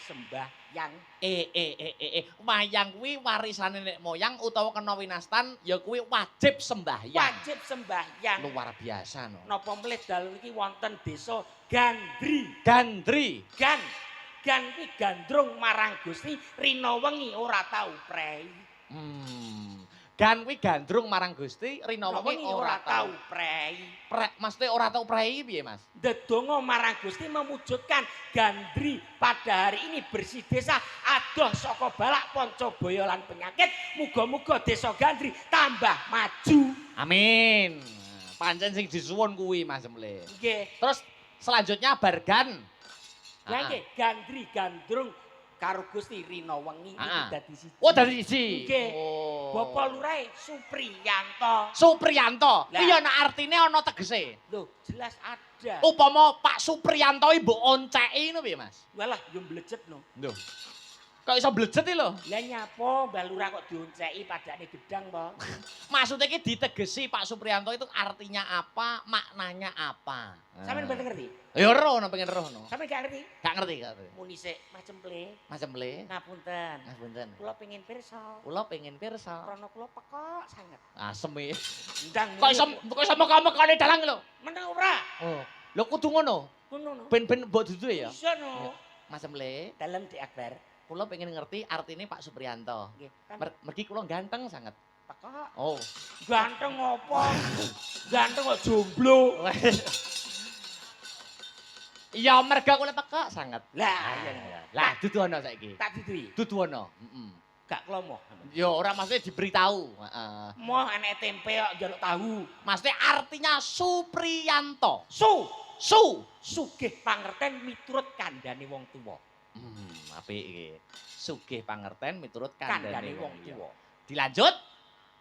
sembahyang. Wayang kuwi warisane nek moyang utawa kena winastan ya kuwi wajib sembahyang. Wajib sembahyang. Luar biasa no. Napa mlih dalu iki wonten desa Gandri. Gandri. Gan kuwi gandrung marang Gusti rina wengi ora tau prei. Gan kuwi gandrung marang Gusti rina wengi ora tau prei. Maksudnya ora tau prei piye Mas? Ndedonga marang Gusti mewujudkan Gandri pada hari ini bersih desa adoh saka balak Pancabaya lan penyakit. Muga-muga desa Gandri tambah maju. Amin. Pancen sing disuwun kuwi Mas Emle. Nggih. Terus selanjutnya Bargan. Lah nggih Gandri gandrung karo Gusti rina wengi iki dadi siji. Oh dadi siji. Nggih. Oh. Bapak Lurahe Supriyanto. Supriyanto. Kuwi ana artine ana tegese. Lho, jelas ada. Upama Pak Supriyanto iki mbok onceki ngono piye Mas? Walah yo mblejet no. Lho. Kok iso blejet iki lho? Lah nyapa Mbah Lurah kok dionceki padane gedang to? Maksudnya iki ditegesi Pak Supriyanto itu artinya apa, maknanya apa. Sampeyan mboten ngerti? Ya ora ono pengen roh no. Sampeyan gak ngerti? Gak ngerti, gak ngerti. Muni sik Mas Cemple. Mas Emle. Ngapunten. Ngapunten. Kula pengen pirsa. Kula pengen pirsa. Krana kula pekok sanget. Asem iki. Ndang. Kok iso mekane dalang lho. Meneng ora? Oh. Lho kudu ngono. Ngono no. Ben mbok dudu ya. Bisa no. Mas Emle. Dalem Di Akbar. Kula pengen ngerti artine Pak Supriyanto. Nggih. Mergi kula ganteng sangat. Pekok. Oh. Ganteng apa? Ganteng kok jomblo. Iya merga kula pekok sangat. Lah iya. Lah dudu ana saiki. Tak didui. Dudu ana. Gak klomo. Ya ora maksudnya diberitahu. Heeh. Moh enek tempe kok njaluk tahu. Maksudnya artinya Supriyanto. Su sugih pangerten miturut kandhane wong tuwa. Apik iki. Sugih pangerten miturut Kandhane kandhane wong tuwa. Dilanjut.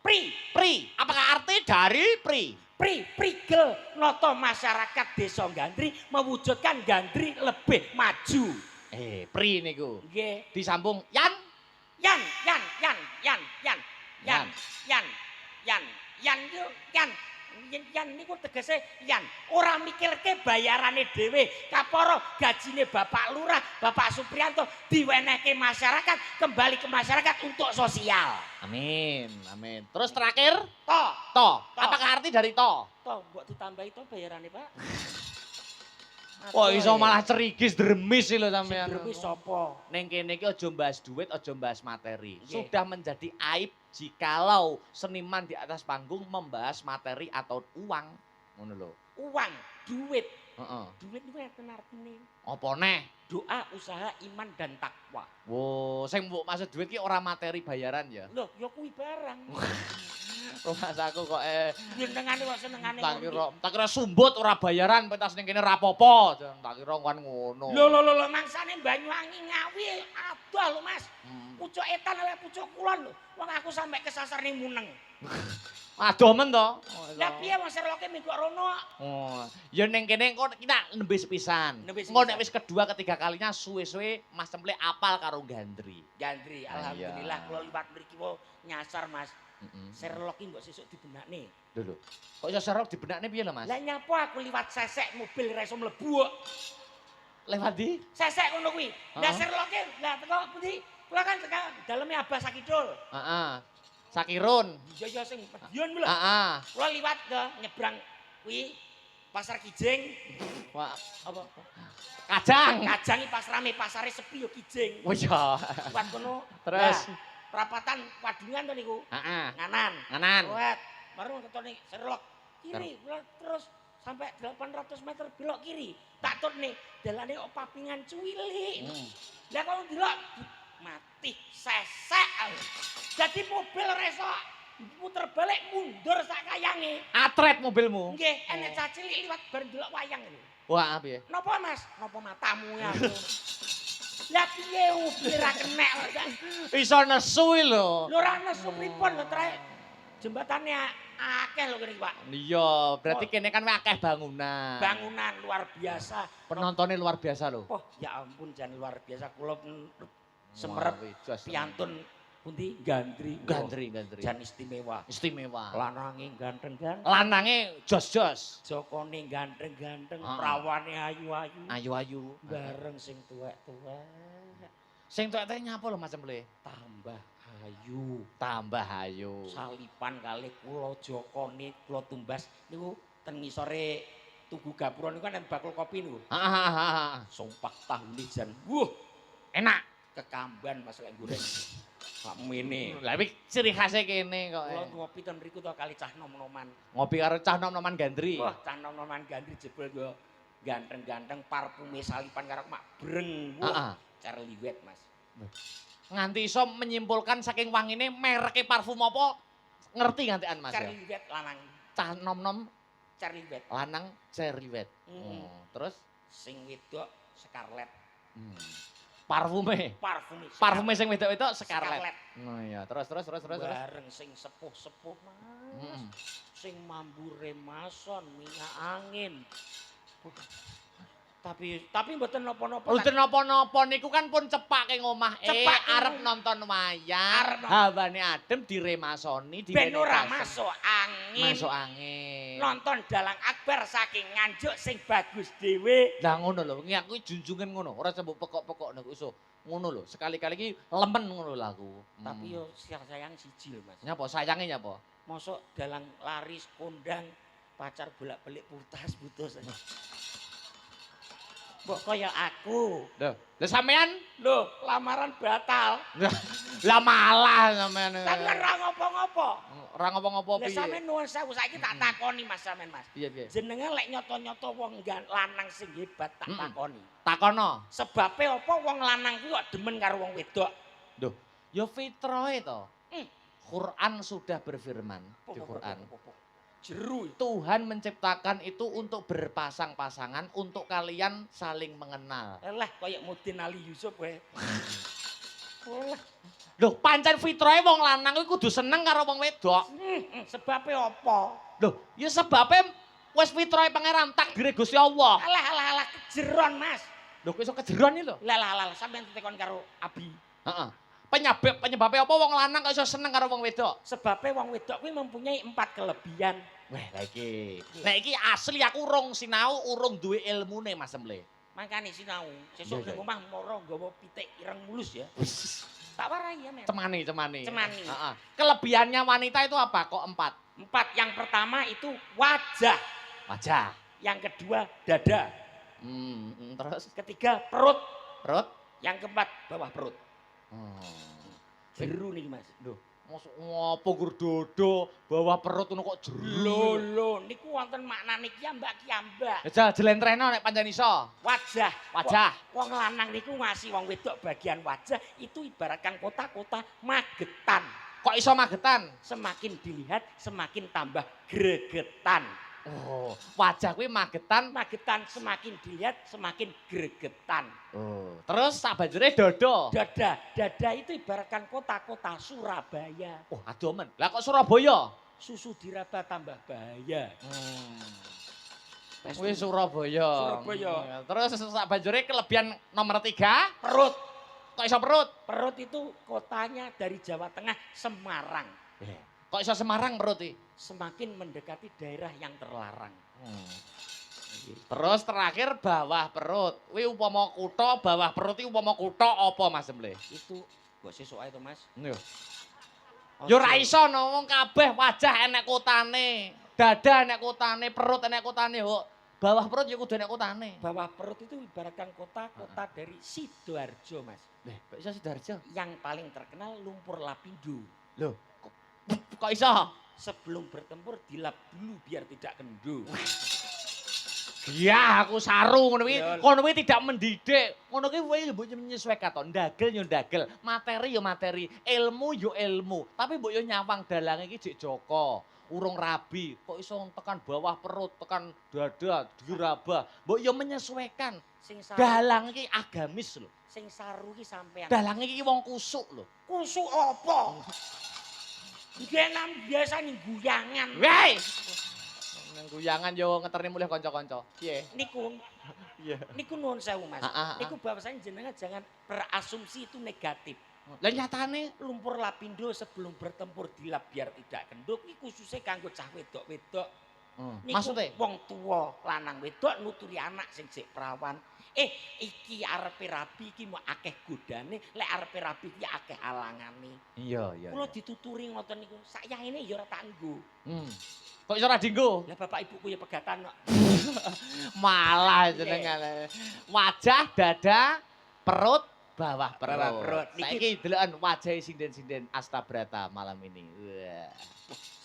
Pri. Apakah arti dari pri? Prigel nata masyarakat desa Gandri mewujudkan Gandri lebih maju. Pri niku. Nggih. Disambung Yan. Yan niku tegese yan ora mikirke bayarane dhewe kapara gajine Bapak Lurah Bapak Supriyanto diwenehke masyarakat kembali ke masyarakat untuk sosial. Amin. Terus terakhir To. Apakah arti dari to? To mbok ditambahi to bayarane Pak. Wah iso malah cerigis dremis lho sampean. Dremis sapa? Ning kene iki aja mbahas duit, aja mbahas materi. Yeah. Sudah menjadi aib jikalau seniman di atas panggung membahas materi atau uang. Ngono lho. Uang, duit. Heeh. Duit niku enten artine. Apa neh? Doa, usaha, iman dan takwa. Wo, sing mbok maksud duit ki ora materi bayaran ya. Loh, ya kuwi barang. Rumasaku kok Jenengane kok senengane tak kira sumbut ora bayaran pentas ning kene rapopo. Tak kira kan ngono. Lho, mangsane Banyuwangi Ngawi adoh lho Mas. Pucuk etan awe pucuk kulon lho. Wong aku sampe kesasar ning Muneng. Adoh men to. Lah piye wong serloke minggu rono. Oh, ya ning kene engko kita nembe sepisan. Engko nek wis kedua ketiga kalinya suwe-suwe Mas Cemple apal karo Gandri. Gandri, alhamdulillah kula liwat mriki nyasar Mas. Serlok iki mbok sesuk dibenakne. Lho. Kok iso serlok dibenakne piye lho Mas? Lah nyapa aku liwat sesek mobil ra iso mlebu kok. Lewat ndi? Sesek ngono kuwi. Lah serloke lah teko pundi? Kula kan teko daleme Abah Sakidul. Heeh. Sakirun. Iya sing Medion lho. Heeh. Kula liwat ke nyebrang kuwi Pasar Kijing. Wah, apa? Kajang. Kajang iki pas rame, pasare sepi yo Kijing. Oh iya. Liwat kono. Terus perapatan Wadungan to niku. Heeh. Nganan. Wet. Baru ketone Serlok kiri, terus sampai 800 meter belok kiri. Tak turne dalane kok papingan cuwilik. Lah kalau ndelok mati sesek. Jadi mobil reso puter balik mundur sak kayange. Atret mobilmu. Nggih, enek cacilik liwat bar ndelok wayang lho. Wah, piye? Napa Mas? Napa matamu ya? Lah piye mobil ra kenek kok. Iso nesu lho. Lho ra nesu pripun lho trae. Jembatane akeh lho kene iki, Pak. Iya, berarti kene kan akeh bangunan. Bangunan luar biasa. Penontonnya luar biasa lho. Oh, ya ampun jan luar biasa kula semerep piantun pundi Gandri. Jan istimewa. Istimewa. Lanange ganteng-ganteng. Lanange jos-jos. Jokone ganteng-ganteng, prawane ayu-ayu. Ayu-ayu. Bareng sing tuwek-tuwek. Sing tuwek-tuwek nyapa lho Mas Semple? Tambah ayu. Tambah ayu. Salipan kalih kula Jokone kula tumbas niku ten ngisore Tugu Gapura niku kan bakul kopi niku. Heeh. Sompak tahune jan. Wuh, Enak. kekamban Mas lek goreng. Sak mene. Lah iki ciri khase kene kok. Kula ngopi ten mriku to kali cah nom-noman. Ngopi karo cah nom-noman gandri. Wah, cah nom-noman gandri jebul yo ganteng-ganteng parfume salipan karo mak breng. Wah, cara liwet Mas. Nganti iso menyimpulkan saking wangine mereke parfum apa ngerti ngantian Mas Cara ya. liwet lanang. Cah nom-nom Cara liwet. lanang cherry wet. Terus Sing wedok Scarlet. parfume. Parfume sing wedok-wedok Scarlet. Oh iya, terus. Bareng sing sepuh-sepuh Mas. Sing mambu remason, minyak angin. Tapi mboten napa-napa. Mboten napa-napa niku kan pun cepake ngomah. Cepak Arep nonton wayang, hawane adem diremasoni, ben ora masuk angin. Masuk angin. Nonton Dalang Akbar saking Nganjuk sing bagus dhewe. Lah ngono lho, iki aku junjungan ngono, ora sembok pekok-pekok niku iso. Ngono lho, sekali-kali iki lemen ngono lho aku. Tapi yo sayang siji lho Mas. Nyapa sayange nyapa? Mosok dalang laris kondang pacar bolak-balik putus. Mbok kaya aku. Lho sampean Lho, lamaran batal. lah malah sampean. Tapi kan ora ngopo-ngopo. Ora ngopo-ngopo Lah piye? sampean nuwun sewu saiki tak takoni Mas sampean Mas. Piye? Jenenge lek nyoto-nyoto wong lanang sing hebat tak takoni. Takono. Sebabe apa wong lanang kuwi kok demen karo wong wedok? Lho, ya fitrahe to. Quran sudah berfirman di Quran. Jeru. Tuhan menciptakan itu untuk berpasang-pasangan, untuk kalian saling mengenal. Lah koyo Mudin Ali Yusuf kowe. Loh, pancen fitrahe wong lanang kuwi kudu seneng karo wong wedok. Sebabe apa? Loh, ya sebabe wis fitrahe pangeran takdire Gusti Allah. Alah kejeron Mas. Loh, kok iso kejeron iki lho? Lah sampean tetekon karo Abi. Heeh. Penyebabnya apa wong lanang kok iso seneng karo wong wedok? Sebabe wong wedok kuwi mempunyai 4 kelebihan. Wah, lah iki. Nek iki asli aku urung sinau, urung duwe ilmune Mas Semple. Makane sinau, sesuk ning omah moro nggawa pitik ireng mulus ya. Tak warai ya, Men. Cemani. Heeh. Kelebihannya wanita itu apa? Kok 4? 4. Yang pertama itu wajah. Wajah. Yang kedua dada. Terus Ketiga perut. perut. Yang keempat bawah perut. Jeru nih Mas. Loh, mosok ngopo gur dodo bawah perut ngono kok jeru. Lho, niku wonten maknane kiambak-kiambak. Aja jelentreno nek pancen iso. Wajah. Wong lanang niku ngasih wong wedok bagian wajah itu ibaratkan kota-kota magetan. Kok iso magetan? Semakin dilihat semakin tambah gregetan. Oh, wajah kuwi magetan. Magetan semakin dilihat semakin gregetan. Oh, terus sak banjure dodo. Dada itu ibaratkan kota-kota Surabaya. Oh, aduh men. Lah kok Surabaya? Susu diraba tambah bahaya. Kuwi Surabaya. Terus sak banjure kelebihan nomor 3, Perut. kok iso perut? Perut itu kotanya dari Jawa Tengah, Semarang. Kok iso Semarang perut iki? Semakin mendekati daerah yang terlarang. Terus terakhir bawah perut. Kuwi upama kutha, bawah perut iki upama kutha apa Mas Semple? Itu kok sesuk ae to Mas. Yo. Yo ora iso no wong kabeh wajah enek kotane. Dada enek kotane, perut enek kotane kok. Bawah perut ya kudu enek kotane. Bawah perut itu ibaratkan kota-kota dari Sidoarjo Mas. Kok iso Sidoarjo? Yang paling terkenal lumpur lapindo. Loh, kok iso? Sebelum bertempur dilap dulu biar tidak kendu. Iya, aku saru ngono kuwi. Kono kuwi tidak mendidik. Ngono kuwi mbok menyesuaikan to. Ndagel yo ndagel, materi yo materi, ilmu yo ilmu. Tapi mbok yo nyawang dalange iki jek Joko. Urung rabi, kok iso tekan bawah perut, tekan dada, diraba. Mbok yo menyesuaikan. Dalang iki agamis lho. Sing saru iki sampean. Dalang iki wong kusuk lho. Kusuk apa? Genam biasa ning guyangan. Wei. Nang guyangan yo ngeterne mulih kanca-kanca. Piye? Niku. Iya. Niku nuwun sewu Mas. Niku bahwasanya jenengan jangan berasumsi itu negatif. Lah nyatane lumpur lapindo sebelum bertempur dilap biar tidak kenduk iki khususnya kanggo cah wedok-wedok. Maksudnya wong tua lanang wedok nuturi anak sing sik perawan. Iki arepe rabi iki mau akeh godane, lek arepe rabi iki akeh alangane. Iya, iya. Kula dituturi ngoten niku. Sakyahene ya ora tak nggo. Kok iso ora dienggo? Lah bapak ibuku ya pegatan kok. Malah jenengane. Wajah, dada, perut, bawah Bawah perut. perut. Saiki deloken wajahe sinden-sinden Astabrata malam ini. Wah.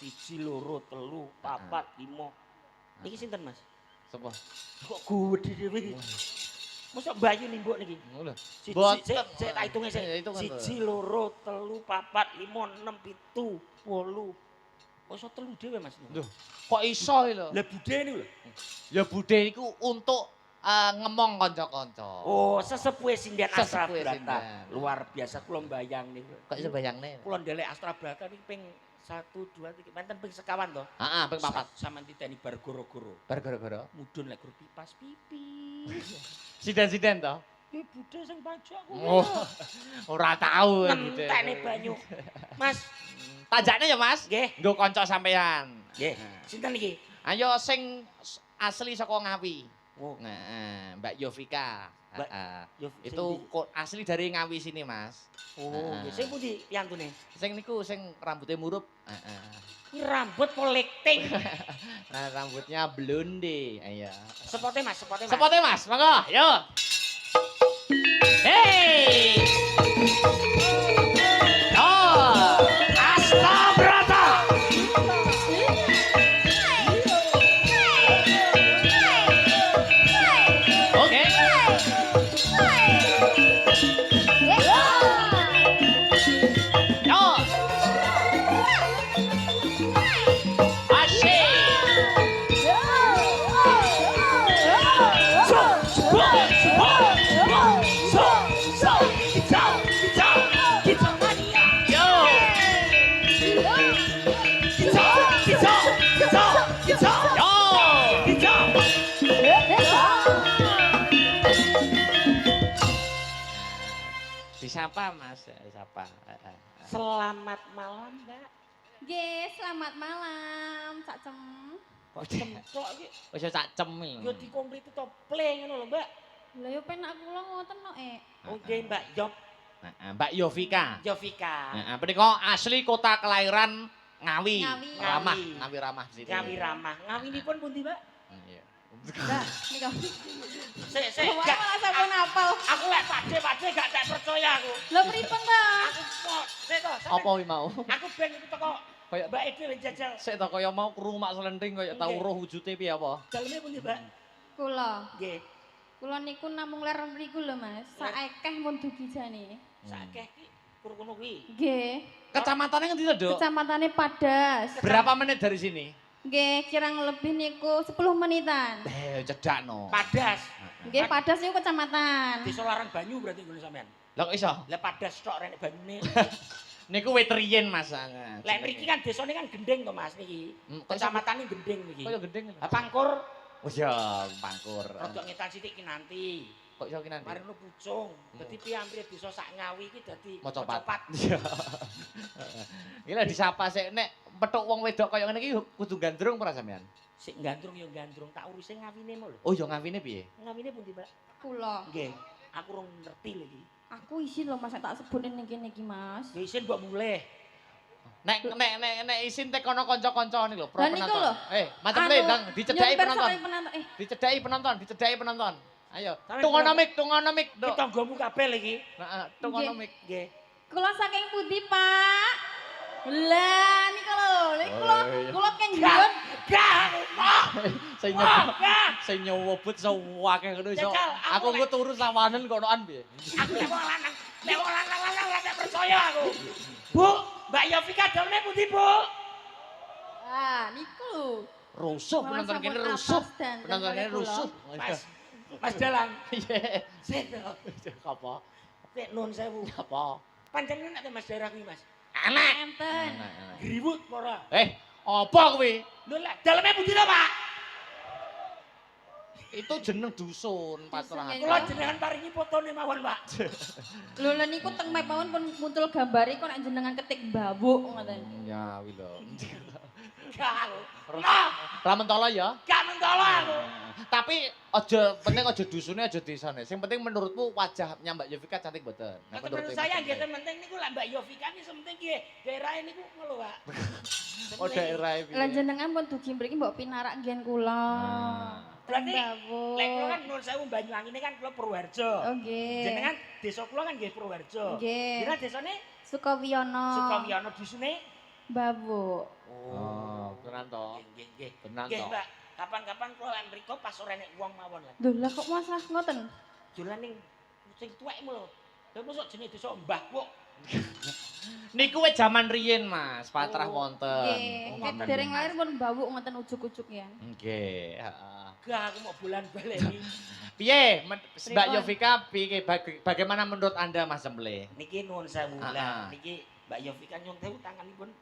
1, 2, 3, 4, 5. Niki sinten, Mas? Sapa? Kok gede dhewe. Mosok Bayu nih mbok niki. Ngono. Sik Boten. tak hitunge sik. Ya, hitungan 1, lho. 2, 3, 4, 5, 6, 7, 8. Kok iso 3 dhewe, Mas? Loh, kok iso lho? Lah budhe niku lho. Ya budhe iku untuk ngemong kanca-kanca. Oh, sesepuhe sinden Astra Sesepuhe Brata. sinden. Luar biasa kula mbayang niku. Kok iso bayangne? Kula ndelek Astra Brata niki ping 1, 2, 3, menten ping sekawan to. Heeh, ping 4. Sampeyan titeni bar goro-goro. Bar gara-gara. Mudhun lek grup pipas pipis. Siden-siden to? Budhe sing pajak kuwi. Oh, ora tau. Ngenteni banyu. Mas, Tajakne ya, Mas? nggih. Nggo kanca sampean. Nggih. Sinten iki? Ayo sing asli saka Ngawi. Oh, Nah, Mbak Yovika. Mbak Heeh. yo Itu asli dari Ngawi sini, Mas. Oh, Heeh. nggih. Sing pundi piyantune? Sing niku sing rambutnya murup. Heeh. Iki rambut kolekting. Nah, rambutnya blonde. Ayo. Sepote Mas, sepote Mas. Sepote, Mas. Monggo, yo. Hey! Oh! Asta Brata. Oke. Yo. Asyik. Yo. Yo. Disapa, Mas. Disapa. Selamat malam, Mbak. Nggih, selamat malam, Cak Cem. Kok cemplok iki? Wis sak cem iki. Yo dikompleti to play ngono lho, Mbak. Lah yo penak kula ngoten kok, Oh, nggih, Mbak Yop Heeh, Mbak Yovika. Jovika. Heeh, punika asli kota kelahiran Ngawi. Ngawi. Ramah, Ngawi. Ngawi Ramah sini. Ngawi ramah. Ngawinipun pundi, Mbak? Iya. Mbak, nika. Sik, Bapak gak. malah sampun apal. Aku lek pade gak tak percaya aku. Lah pripun ta? Aku kok sik to. Apa wi mau? Aku ben iku teko Kayak Mbak Ede wis jajal. sik to kaya mau krungu mak selendring kaya tau Nggih. roh wujude piye apa? Daleme pundi, Mbak? Kula. Nggih. Kula niku namung ler mriku lho, Mas. Saekeh mun dugi jane. Sakeh ki kur kono kuwi. Nggih. Kecamatannya ngendi to, Dok? Kecamatane Padas. Berapa menit dari sini? Nggih, kirang lebih niku 10 menitan. Cedak no. Padas. Nggih, Padas niku kecamatan. Desa Larang Banyu berarti ngono sampean. Lah kok iso? Lah Padas tok rene banyune. Niku wit riyen, Mas. Lek mriki kan desane kan gendeng to, Mas niki. Kok iso- Kecamatane gendeng niki. Kaya gendeng. Lah Pangkur Wis ya, pangkur. rodok ngetan sithik ki nanti. Kok iso ki nanti? Mari nu pucung. Dadi piyambire desa sak Ngawi iki dadi Mocopat. Iya. Iki lek disapa sik nek petuk wong wedok kaya ngene iki kudu gandrung ora sampean? Sik gandrung ya gandrung tak uruse ngawine mo lho. Oh ya ngawine piye? Ngawine pundi, Mbak? Kula. Nggih. Aku rung ngerti lho iki. Aku isin lho Mas, tak sebutin ning kene iki, Mas. Ya isin mbok mulih. Nek isin tek kono kanca-kancane lho, pro Lah niku penonton. lho. Macam le, Dang, dicedhaki penonton. Dicedhaki penonton, dicedhaki penonton. Ayo, Sampe tungono mik, Ki Dok. tanggamu kabeh lho iki. Heeh, tungono Nggih. mik. Nggih. Kula saking pundi, Pak? Lah niku lho, niku kula Oh, iya. kula kenggion. Gah. Sing Wah, nyowo, gah. sing nyowobut sewake ngono iso. Jajal, Aku engko turu sawanen konoan piye? Aku lek wong lanang, ora tak percaya aku. Bu, Mbak Yovika daleme pundi, Bu? Ah, niku lho. Rusuh Malah penonton kene sampun rusuh. atas dan Penonton kene kula. rusuh. Mas Dalang. Iya. Sik to. Apa? Sik nun sewu. Apa? Panjenengan nek Mas daerah kuwi, Mas. Anak enten. Griwut apa ora? Apa kuwi? Lho lek daleme pundi to, Pak? Itu jeneng dusun, Patra. Dusun, Kula jenengan paringi fotone mawon, Pak. Lho lha niku teng mepawon pun muncul gambare kok nek jenengan ketik mbawuk ngoten. Ya, wi lho. Enggak aku. Nah, Ra mentolo ya. gak mentolo aku. Tapi penting aja dusune aja desane. Sing penting menurutmu wajah Mbak Yovika cantik mboten? Nek Menurut menurut saya Mas nggih Emre. penting niku lah Mbak Yovika iki sementing nggih daerah niku ngono, Pak. Oh daerah piye? Lah jenengan pun dugi mriki mbok pinarak nggen kula. Berarti Mbahwo. lek kula kan nuwun sewu Banyuwangi ini kan kula Purworejo. Oh nggih. Jenengan desa kula kan nggih Purworejo. Nggih. Jenengan desane Sukawiyono. Sukawiyono dusune. Mbahwo. Oh, tenan to. Nggih, nggih. Tenan Nggih, to. Mbak. Kapan-kapan kula lek mriko pas ora enek wong mawon lah. Lho lah kok masalah ngoten? Dolan ning sing tuwekmu lho. Lha mosok jenenge desa Mbah kok. Niku wis jaman riyin Mas, patrah Oh, wonten. Nggih, ket ngoten, dereng Mas. lair pun mbawuk ngoten ujuk-ujuk ya. Nggih, heeh. Gak aku mau bulan baleni. Piye Mbak Pripun? Yovika piye bagaimana menurut Anda Mas Emre? Niki nuwun sewu Ah, ah. lah. Niki Mbak Yovika nyong sewu tanganipun.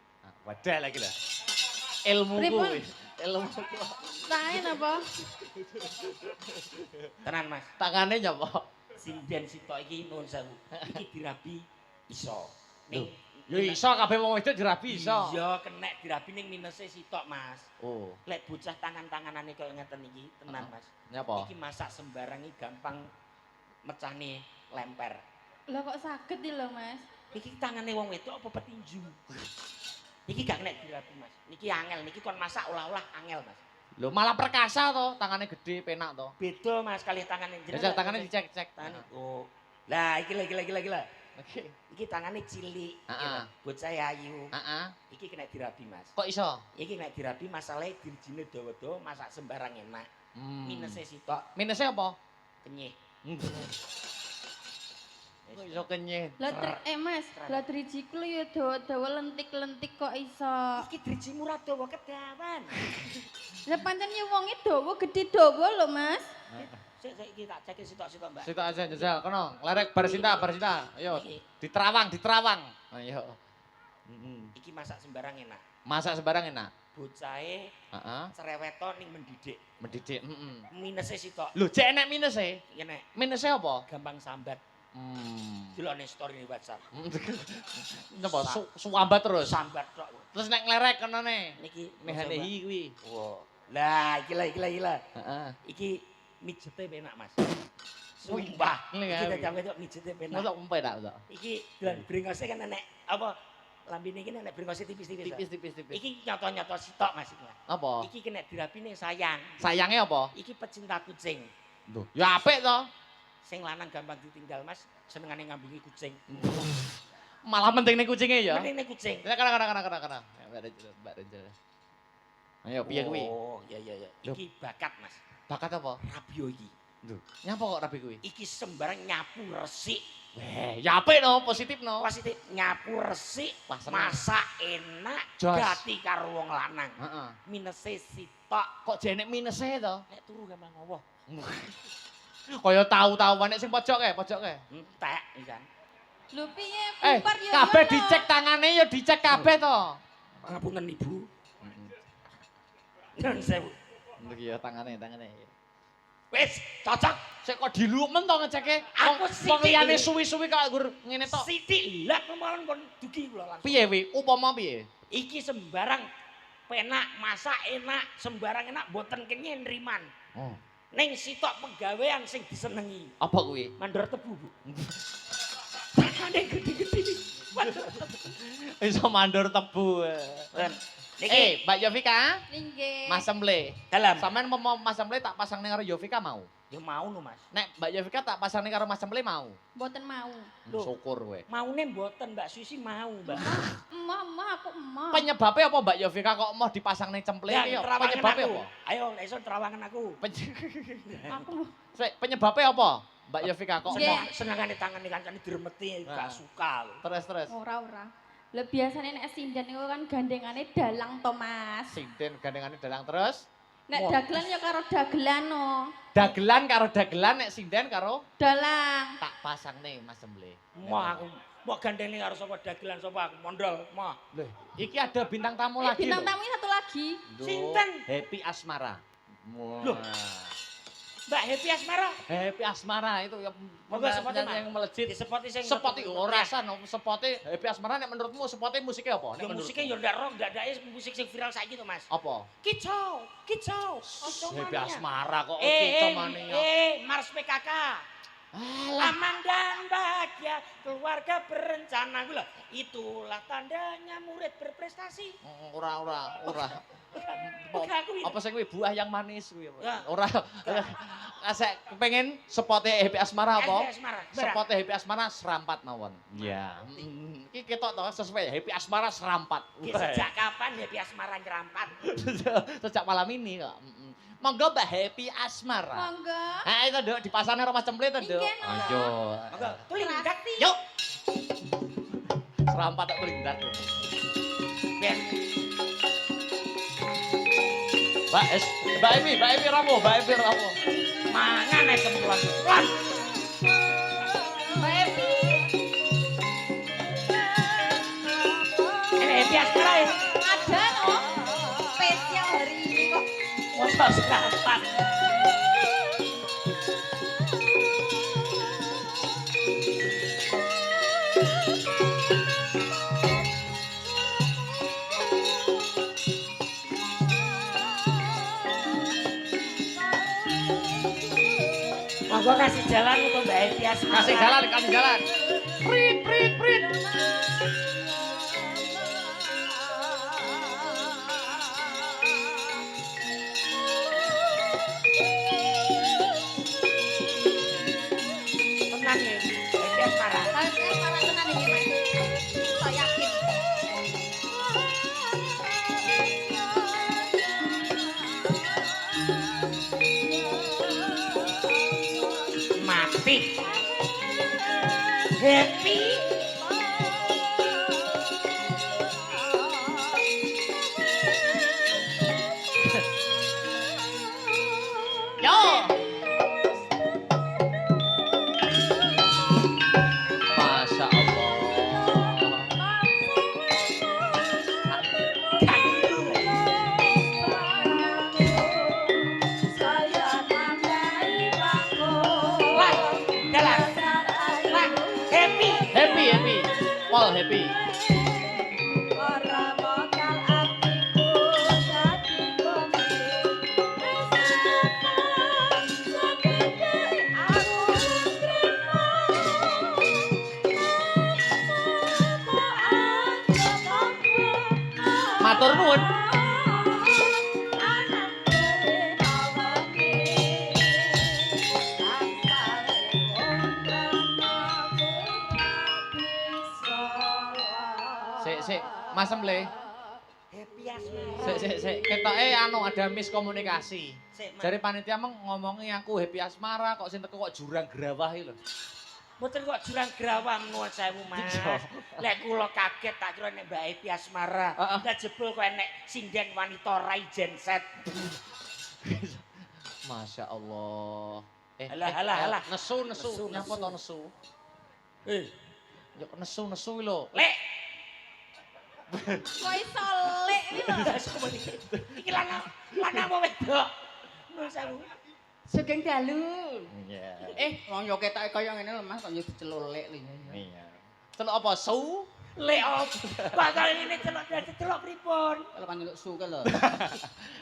Wadah lagi lah. Ilmu Pripun? kuwi. Ilmu kuwi. Tangane napa? Tenan Mas. Tangane nyapa? Sinden sitok iki nuwun sewu. Iki dirabi iso. Loh, ya iso kabeh wong wedok dirabi iso. Iya, kenek dirabi ning minuse sitok, Mas. Oh, Lek bocah tangan-tanganane kaya ngeten iki, tenan, Mas. nyapa? Iki masak sembarang iki gampang mecahne lemper. Lah kok saged iki lho, Mas? Iki tangane wong wedok apa petinju? Iki gak kena dirabi, Mas. Niki angel, niki kon masak olah-olah angel, Mas. Lho malah perkasa to, tangane gede penak to. Beda, Mas, kali tangane Jajal tangane dicek-cek. Tangane. Oh. Lah, iki gila. Oke. Iki tangane cilik. Heeh. Bocah ayu. Heeh. Iki kena dirabi, Mas. Kok iso? Iki kena dirabi masalahe dirjine dawa-dawa masak sembarang enak. Hmm. Minuse sitok Minusnya apa? kenyih. Kok iso kenyih? Lah Mas, lah drijiku ya dawa-dawa lentik-lentik kok iso. Iki drijimu ra dawa kedawan. Lah pancen ya wonge dawa gedhe dawa lho, Mas. Sik iki tak cek sitok-sitok, Mbak. Sitok aja jajal, kono. Lerek Barsinta. Ayo, Iki, diterawang. Ayo. iki masak sembarang enak. Masak sembarang enak. Bocahe Heeh. cereweto ning mendidik. Mendidik, Minuse sitok Lho, cek enek minuse. enak, Minusnya apa? gampang sambat. Hmm. Delok ning story ning WhatsApp. Napa suambat terus. Sambat tok. Terus nek nglerek kenane. Niki Nehane hi kuwi. Wow. Lah, iki lah. Heeh. Iki mijete penak, Mas. Sumpah. Ini Iki kan. tak wedok mijete penak. Mosok umpe tak to. Iki dolan brengose kan enek apa lambene iki enek brengose tipis-tipis. Tipis. Iki nyoto-nyoto sitok Mas iki. Apa? Iki kena dirapi ning sayang. Sayangnya apa? Iki pecinta kucing. Duh, ya apik to. Sing lanang gampang ditinggal Mas, senengane ngambingi kucing. Malah penting nih kucingnya ya. Mending ning kucing. Ya kena. Mbak Renjel. Ayo piye kuwi? Oh, iya. Iki bakat Mas. Bakat apa? Rabio iki. Duh, nyapa kok rapi kuwi? Iki sembarang nyapu resik. Ya apik no, positif no. Positif nyapu resik, Wah, seneng. masak enak, Jos. gati karo wong lanang. Heeh. Minuse sitok. Kok jenek minusnya to? Nek turu gampang ngowoh. Kaya tahu-tahuan nek sing pojok ke. Entek iki kan. Lho piye Eh, bubar ya kabeh ngono? dicek tangane ya dicek kabeh to. Pangapunten Ibu. Nun sewu. Iki ya tangane. Wis cocok. Sik kok dilumen to ngeceke. Aku Wong sithik liyane lho. suwi-suwi kok nggur ngene tok. Sithik lah kemarin kon dugi kula langsung. Piye wi? Upama piye? Iki sembarang penak, masak enak, sembarang enak boten kenyeh nriman. Oh. Ning sitok penggawean sing disenengi. Apa kuwi? Mandor tebu, Bu. Tangane gede-gede. Iso mandor tebu. Ren, niki Mbak Yovika, Nggih. Mas Emle. dalam. Sampeyan mau Mas Emle tak pasang ning karo Yovika mau? Ya mau no, Mas. Nek Mbak Yovika tak pasang ning karo Mas Emle mau? Mboten mau. Loh. Syukur kowe. Maune mboten, Mbak Susi mau, Mbak. Emah aku emah. Penyebabnya apa Mbak Yovika kok mau dipasang ning cemple iki? Ya, terawangan Penyebabnya aku. apa? Ayo, nek iso terawangan aku. Aku Penyebabnya apa? Mbak Yovika kok Nggih. mau? Senengane tangane kancane diremeti Nah. gak suka lho. Terus. ora. Lah biasane nek sinden niku kan gandengane dalang to, Mas. Sinden gandengane dalang terus. Nek Wah. dagelan ya karo dagelan no. Dagelan karo dagelan nek sinden karo Dalang. tak pasang nih Mas Emle. Mau aku mau gandeng karo sapa dagelan sapa aku mondol, mau. Loh, iki ada bintang tamu lagi Bintang loh. tamu satu lagi. Duh, Sinten? Happy Asmara. Wah. Loh. Mbak Happy Asmara. Happy Asmara itu ya Monggo spotnya, Mas. yang melejit. Disepoti sing Spot iku ora san, spote Happy Asmara nek menurutmu spote musiknya apa? Ya musiknya ya ndak rock, ndak musik sing viral saiki to, Mas. Apa? Kicau, kicau. Ojo Happy mania. Asmara kok kicau mania. Mars PKK. Alah, Aman dan bahagia, keluarga berencana. Gula, itulah tandanya murid berprestasi. ora. Oke, aku ini. Apa sih kuwi buah yang manis kuwi? Ya. Ora. Asek pengen spote Happy Asmara apa? Happy Asmara. Spote Happy Asmara serampat mawon. Iya. Iki ketok to sesuai Happy Asmara serampat. Ki sejak kapan Happy Asmara nyrampat? Sejak malam ini kok. Monggo Mbak Happy Asmara. Monggo. Nah, itu Dok, di pasarnya Mas Cemplit itu, Dok. Inggih, Nok. Ayo. Monggo, tulindak. Yuk. Serampat tak tulindak. Ben, Mbak Emi rapo. mangan ae kempulan. Lan, Mbak Evi. Happy Asmara ya. Ada loh. Spesial hari ini kok. Mosok serampat. Monggo kasih jalan untuk Mbak Happy Asmara. Kasih jalan. Prit. Tenang ya, Happy Asmara. Kalian para tenan iki, Mas. Saya yakin. Mati. Happy. Yo. Masya Allah. Happy. Paul happy. Matur nuwun. Sik, Mas Emle. Happy Asmara. Sik. Ketoke ada miskomunikasi. Sik, Mas. Dari panitia ngomongi aku Happy Asmara kok sing teko kok jurang grawah iki lho. Mboten kok jurang grawang nuwun sewu, Mas. Iya. Lek kula kaget tak kira nek Mbak Happy Asmara. Heeh. Lah jebul kok enek sinden wanita rai genset. Masya Allah. Halah. Nesu. Nesu. Nyapa to nesu? Yo nesu lho. Lek. Kok iso lek iki lho. Iki lanang apa wedok? Nuwun sewu. Sugeng dalu. Iya. Wong yo ketoke kaya ngene lho, Mas, kok yo diceluk lek lho. Iya. Celuk apa? Su? Lek op. Kok kali ini celok pripun? Kalau kan nyeluk su ke lho.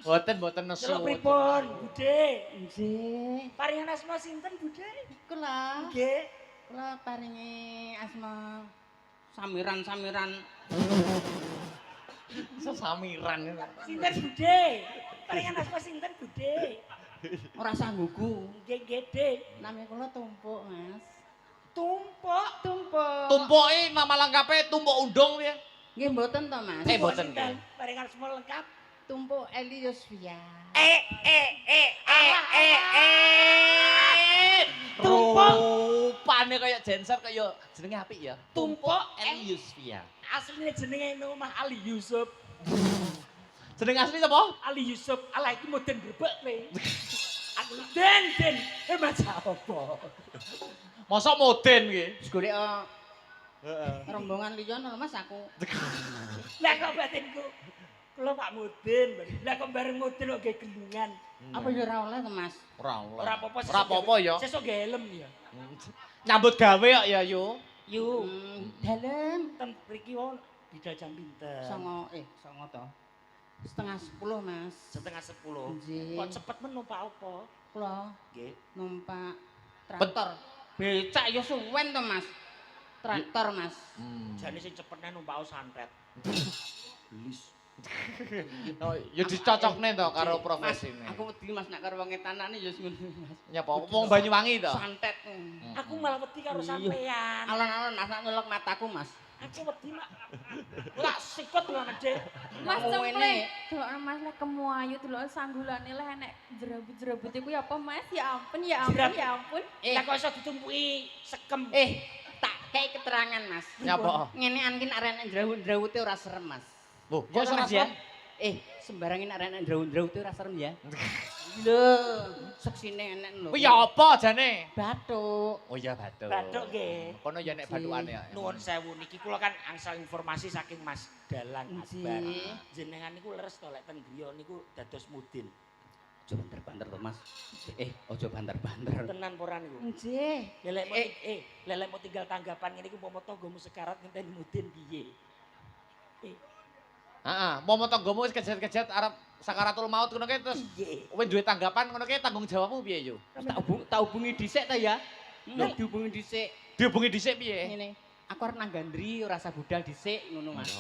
Boten nesu. Celok pripun, Bude? Nggih. Paringan asma sinten, Bude? Kula, Nggih. kula paringi asma samiran-samiran. Sesamiran. Sinten, Bude? Paringan asma sinten, Bude? Ora sangguku. Nggih, Gede. Nami kula Tumpuk, Mas. Tumpuk. Tumpuke nama lengkape tumpuk undung piye? Nggih mboten to, Mas. Boten Sinten? nggih. Paringan asma lengkap. Tumpuk Eli Yusfia. Tumpuk. Rupane kaya genset kaya jenenge apik ya. Tumpuk Eliusvia. asline jenenge Nomah Ali Yusuf. Jeneng asli sapa? Ali Yusuf. Ala iki muden grebek kowe. Aku den. Mas apa? Mosok moden ki. Wis golek rombongan liya lho, Mas aku. Lah kok batinku. Kula Pak Mudin. Lah kok bareng Mudin kok nggih gendungan. Apa ya ora oleh to, Mas? Ora oleh. Ora apa-apa Ora apa-apa ya. Sesuk nggih helm ya. Nyambut gawe kok ya yo. Yu, Dalem ten mriki wong bida jam pinten? songo to. Setengah 10, Mas. Setengah 10. Nggih. Kok cepet men numpak apa? Kula Nggih. numpak traktor. Becak ya suwen to, Mas. Traktor, Mas. Jane sing cepet nek numpak santet. Lis. Oh, ya dicocokne to karo Mas, profesine. aku wedi Mas nek karo wong etanane ya ngono, Mas. Nyapa wong Banyuwangi to? Santet. Aku malah wedi karo sampean. Alon-alon Mas nak nyelok mataku, Mas. Aku wedi mak. Ora sikut lho Nek. Ngomong Mas Cempleng, ngene. delok Mas lek kemu ayu delok sanggulane lek enek jerabut-jerabut iku ya apa Mas? Ya ampun, ya ampun, Jerabut. ya ampun. Lah kok iso ditumpuki sekem. Tak kei keterangan, Mas. Nyapa? Ngene an ki nek arek ndrawut-ndrawute ora serem, Mas. Loh, Ya kok to, Mas, serem ya? sembarang nek arek ndrawut-ndrawute ora serem ya. Lho, seksine enek lho. Kuwi ya apa jane? Bathuk. Oh iya bathuk. Bathuk nggih. Kono ya nek bathukane ya. Nuwun sewu niki kula kan angsal informasi saking Mas Dalang Akbar. Nggih. Jenengan niku leres to lek ten griya niku dados mudin. Aja banter-banter to, Mas. Aja banter-banter. Tenan pora niku. Nggih. Lelek mau tinggal tanggapan ngene iku umpama tanggamu sekarat ngenteni mudin piye? Heeh, momo tanggamu wis kejet-kejet arep sakaratul maut ngono ki terus Piye? kowe duwe tanggapan ngono ki tanggung jawabmu piye yo? Tak hubungi dhisik ta ya. Dihubungi dhisik. Dihubungi dhisik piye? Ngene. Aku arep nang gandri ora usah budal dhisik ngono, Mas.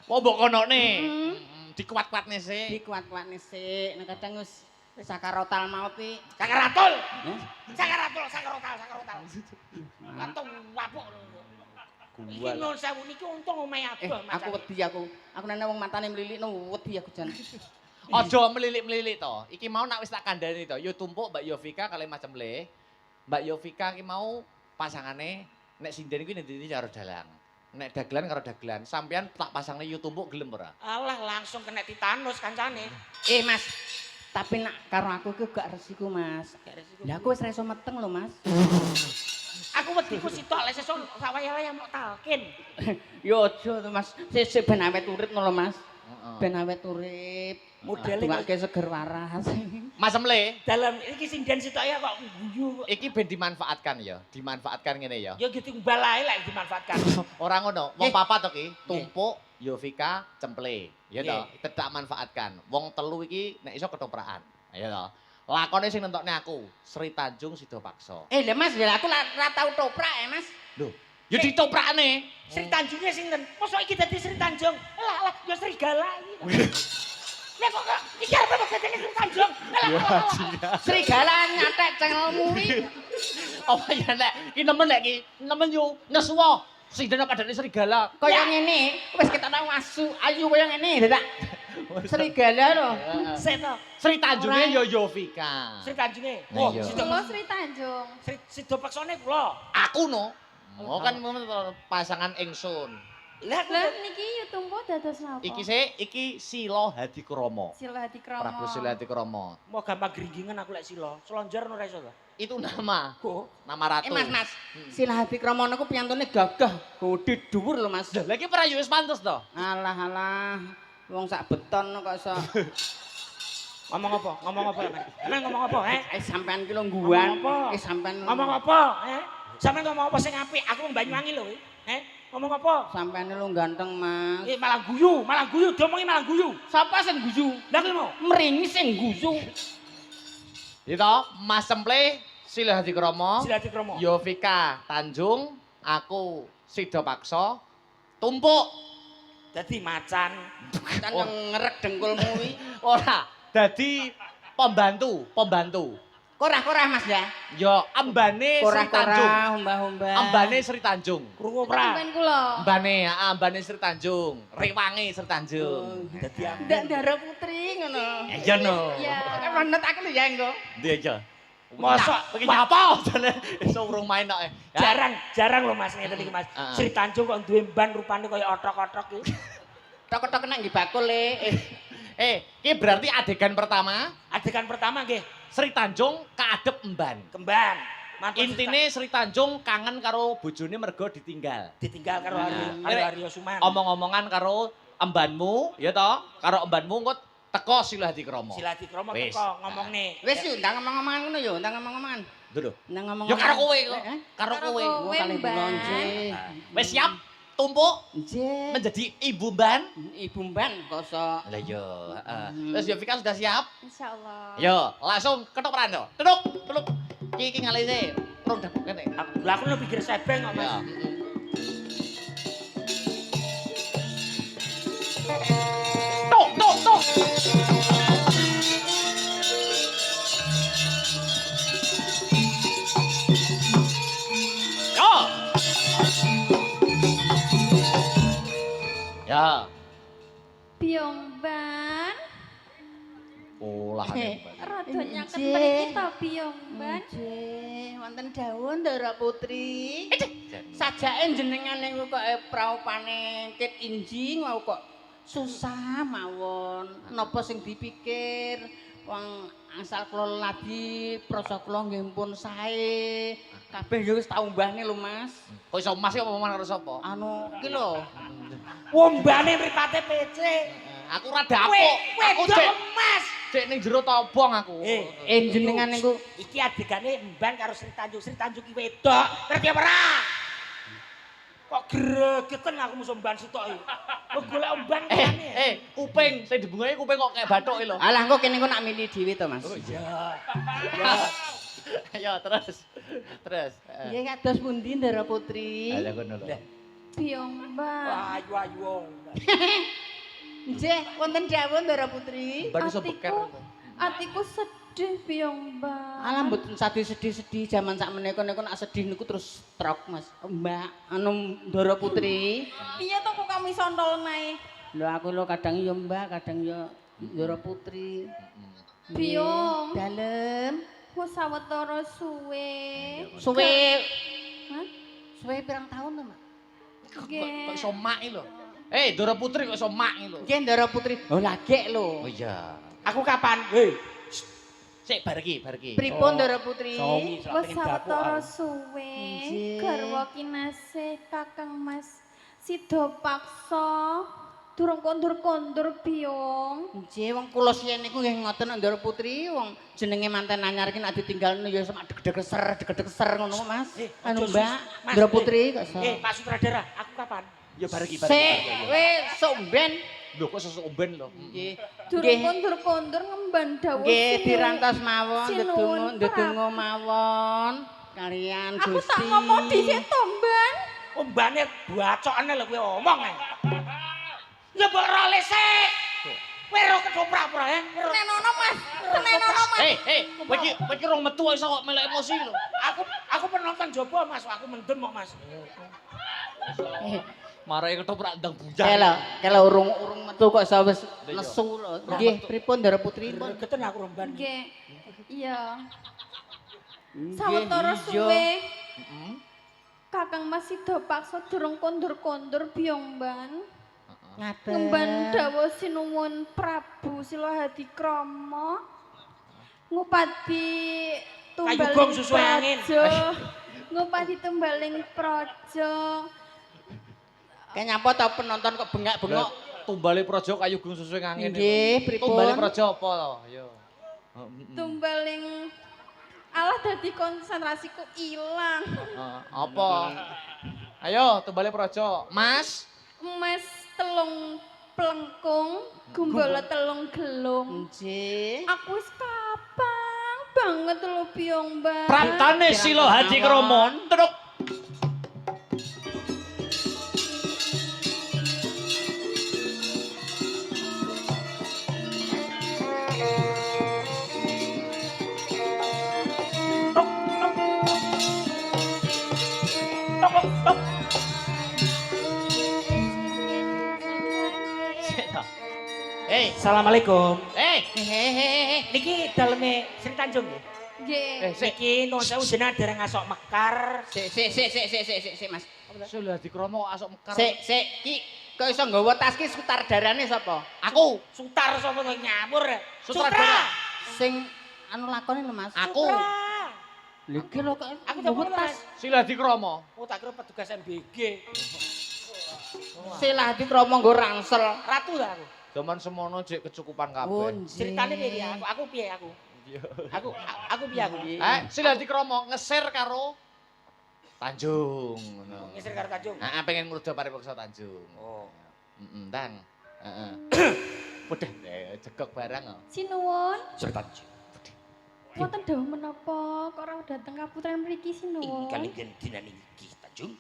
Oh mbok konone. Mm. Dikuat-kuatne sik. Dikuat-kuatne sik. Nek kadang wis sakarotal maut iki. Sakaratul. Hah? Sakaratul. Atau wapuk. Iki Gua. nuwun sewu niki untung omahe adoh Aku wedi aku. Aku nek wong matane mlilikno wedi aku jan. Aja melilik-melilik to. Iki mau nak wis tak kandhani to. Yo tumpuk Mbak Yovika kali Mas Cempleh. Mbak Yovika iki mau pasangane nek sinden kuwi ndi karo dalang. Nek dagelan karo dagelan. Sampean tak pasangne yo tumpuk gelem ora? Alah langsung kena titanus kancane. Mas. Tapi nak karo aku ki gak resiko, Mas. Lah aku wis ra iso meteng lho, Mas. Aku wedi ku sitok lek sesuk sawaya-waya mau talkin. Yo aja to, Mas. Sik ben awet urip lho, Mas. Heeh. Ben awet urip. Modele Tuwake seger waras. Mas Cempleh, dalam iki sinden sitok ya kok guyu. iki ben dimanfaatkan ya. Dimanfaatkan ngene ya. Ya gitu mbal ae lek dimanfaatkan. Ora ngono, wong Nggih. papat to ki, tumpuk, Yovika, Cempleh. Ya to, Nggih. tedak manfaatkan. Wong telu iki nek iso ketoprakan. Ya to. Lakone sing nentokne aku, Sri Tanjung Sido Pakso. Lah Mas, lah aku ra tau toprak Mas. Lho, ya ditoprakne. Sri Tanjungnya sinten? Mosok iki dadi Sri Tanjung? Lah ya serigala iki. Nek kok iki arep apa dadi Sri Tanjung? Serigala nyatek cengelmu iki. Apa ya nek ki nemen nek ki, nemen yo nesuwa. Sing dene padane serigala. Kaya ngene, wis ketana asu, ayu kaya ngene, dak. Serigala lho. Sik to. Sri Tanjunge Ora. yo Yovika. Sri Tanjunge. Nah, Oh, iya. Kula Sri Tanjung. Sido paksane kula. Aku no. Oh kan pasangan ingsun. Lah Lah niki YouTube dados napa? Iki sih, iki Silo Hadikromo. Sila Hadi Kromo. Prabu Silo Hadikromo. mau gampang gringgingan aku lek sila. Selonjor ora iso to. Itu nama, Kok nama ratu. Mas. Sila Hati Kromono ku piyantune gagah, gede dhuwur lho Mas. Lah iki pra yo wis pantes to. Alah. Wong sak beton kok iso. ngomong apa? Ngomong apa men? Emang ngomong apa, Sampean ki lho ngguan. Ngomong apa? Sampean Ngomong apa? Sampeyan ngomong apa sing apik? Aku wong Banyuwangi lho, Ngomong apa? Sampean lho ganteng, Mas. Malah guyu, diomongi malah guyu. Sapa sing guyu? Lah kuwi mau. Mringi sing guyu. Itu Mas Cempleh Silo Hadikromo, Sila Dikromo. Yovika Tanjung, aku Sido Pakso, tumpuk. Dadi macan. Kan ngerek dengkulmu iki. Ora, dadi pembantu. Korah Mas ya. Yo ambane Sri Tanjung. Korah, humbah-humbah. Ambane Sri Tanjung. Krungu ora? Sampeyan kula. Ambane Sri Tanjung. Rewange Sri Tanjung. Dadi Ndak Ndara Putri ngono. Iya no. Iya. Kan menurut aku lho ya engko. Dia aja. Masa Iki nyapa jane iso urung main kok. jarang lho Mas ngeten iki Mas. Heeh. Sri Tanjung kok duwe ban rupane kaya otrok-otrok iki. Tok-tok nang nggih bakul le. Iki berarti adegan pertama Adegan pertama nggih, Sri Tanjung kaadep emban. kemban. Mantu Intine Sri Tanjung kangen karo bojone mergo ditinggal. ditinggal karo Nah, Haryo Suman. Omong-omongan karo embanmu, ya toh? Karo embanmu engko teko Sila Hadi Kromo. Sila dikromo Wis. teko ngomong nih. Wis yo ndang ngomong-ngomongan ngono yo, ndang ngomong-ngomongan. Dulu. Ndang ngomong. Ya karo kowe kok. Eh? Karo kowe. Oh, kali Mbak. kula nggih. Wis siap tumpuk Nggih. menjadi ibu ban. Ibu Mban kosok. Lah yo, heeh. Terus yo Vika sudah siap? Insyaallah. Yo, langsung ketoprak to. Duduk. Iki ngalise urung dapuk kene. Lah aku lebih pikir sebeng kok Mas. Ya. Tok. Yo. Ya. Piyongban, Olahane. rada nyaket Nggih. mriki ta Piyongban? Nggih, wonten dawuh Ndara Putri. Sajake jenengan niku kok praupane kit inji mau kok susah mawon. Napa sing dipikir wong asal kula lagi prasa kula nggih pun sae. Kabeh ya wis tak umbahne lho Mas. Kok iso Mas iki omongan karo sapa? Anu iki lho. Wombane mripate PC. Aku ora dapuk. Aku Wedok Mas. cek ning jero tobong aku. Jenengan niku Iki adegannya Mban karo Sri Tanjung. Sri Tanjung ki wedok. Ngerti apa ora? Kok gregeten aku musuh Mban sitok iki. Kok golek Mban kene. kuping sing dibungai kuping kok kayak bathuk lho. alah engko kene engko nak milih dhewe to Mas. Ya. Ayo terus. Nggih kados pundi Ndara Putri? Ayo ngono lho. Piyongban. Ayu-ayu. Nggih, wonten dawuh Ndara Putri. Ban iso beker. Atiku sedih Piyongban. Alah mboten sedih-sedih jaman sak menika niku nak sedih niku terus trok Mas. Mbak anu Ndara Putri. Piye to kok kami sontol nae? Lho aku lho kadang ya Mbak, kadang ya Ndara Putri. Biyong. Dalem. Wis sawetara suwe. Suwe Hah? suwe pirang tahun to, Mak? Kok iso mak iki lho. Dora Putri kok iso mak iki lho. Nggih Ndara Putri. Oh lagi lho. Oh iya. Aku kapan? Hei. Sik bar iki. Pripun Ndara Putri? Songi Wis sawetara aku. suwe. Nggih. Garwa kinasih Kakang Mas Sida Paksa. Durung kondur-kondur Biyong. Nggih, wong kula siyen niku nggih ngoten Ndara Putri, wong jenenge manten anyar ki nek ditinggalno ya semak degedeg keser ngono Mas. Anu Mbak, Mas, Ndara Putri kok iso. Pak Sutradara, aku kapan? Ya bar iki. Sik, wis somben. Lho kok iso omben lho. Nggih. Durung kondur-kondur ngemban dawuh. Nggih, sinuwun. dirantos mawon, Sinuwun, ndedonga mawon kalian Aku Gusti. tak ngomong dhisik to, Mban. Ombane bacokane lho kowe omong ae. Ya mbok role sik. Kowe ro ketoprak ora ya? Senenono Mas, senenono Mas. Kowe iki rong metu kok iso kok melek emosi lho. Aku penonton jopo Mas, aku mendem kok Mas. Marai ketoprak ndang bujang. Kela urung metu kok iso wis nesu lho. Nggih, pripun Ndara Putri? Gregeten aku romban. Nggih. Iya. Nggih, Sawetara iya. suwe. Kakang Mas Sida Paksa durung kondur-kondur Biyong, Mban. Ngaten. Ngemban dawuh sinuwun Prabu Silahadi Krama ngupadi tumbaling Kayugong susuhe angin. praja. Ngupadi tumbaling praja. Kayak nyapa ta penonton kok bengak-bengok. Tumbale praja kayugung susuhe angin. Nggih, pripun? Tumbale praja apa to? Yo. Tumbaling alah dadi konsentrasiku ilang. Apa? Ayo tumbale praja. Mas. Emas telung plengkung, gumbala telung gelung. Nggih. Aku wis kapang banget lho Biyong, Mbak. Praptane Sila Hadi Kromo. Truk. Assalamualaikum. Hehehe. Niki daleme Sri Tanjung nggih. Nggih. Niki nuwun sewu jenengan dereng ngasok mekar. Sik, Mas. Sila Hadi Kromo kok asok mekar. Sik, ki kok iso nggawa tas ki sutradarane sapa? Aku. Sutar sapa to nyamur. Sutradara. Sing anu lakone lho, Mas. Aku. Lho iki lho kok Aku nggawa tak tas. Sila Hadi Kromo. Oh tak kira petugas MBG. Silah Dikrama nggo rangsel. Ratu lah aku. Zaman semono jek kecukupan Oh, kabeh. Ceritane piye aku piye aku? Aku piye aku? Silati Kromo ngeser karo Tanjung ngono. Ngisir karo Tanjung. Heeh, pengen ngruda paripursa Tanjung. Oh. Heeh, Tang. Heeh. Udah jegok barang kok. Sinuwun. Sir Tanjung. Wonten dawuh menapa kok ora dateng kaputren mriki sinuwun? Kalenggan dinane iki Tanjung.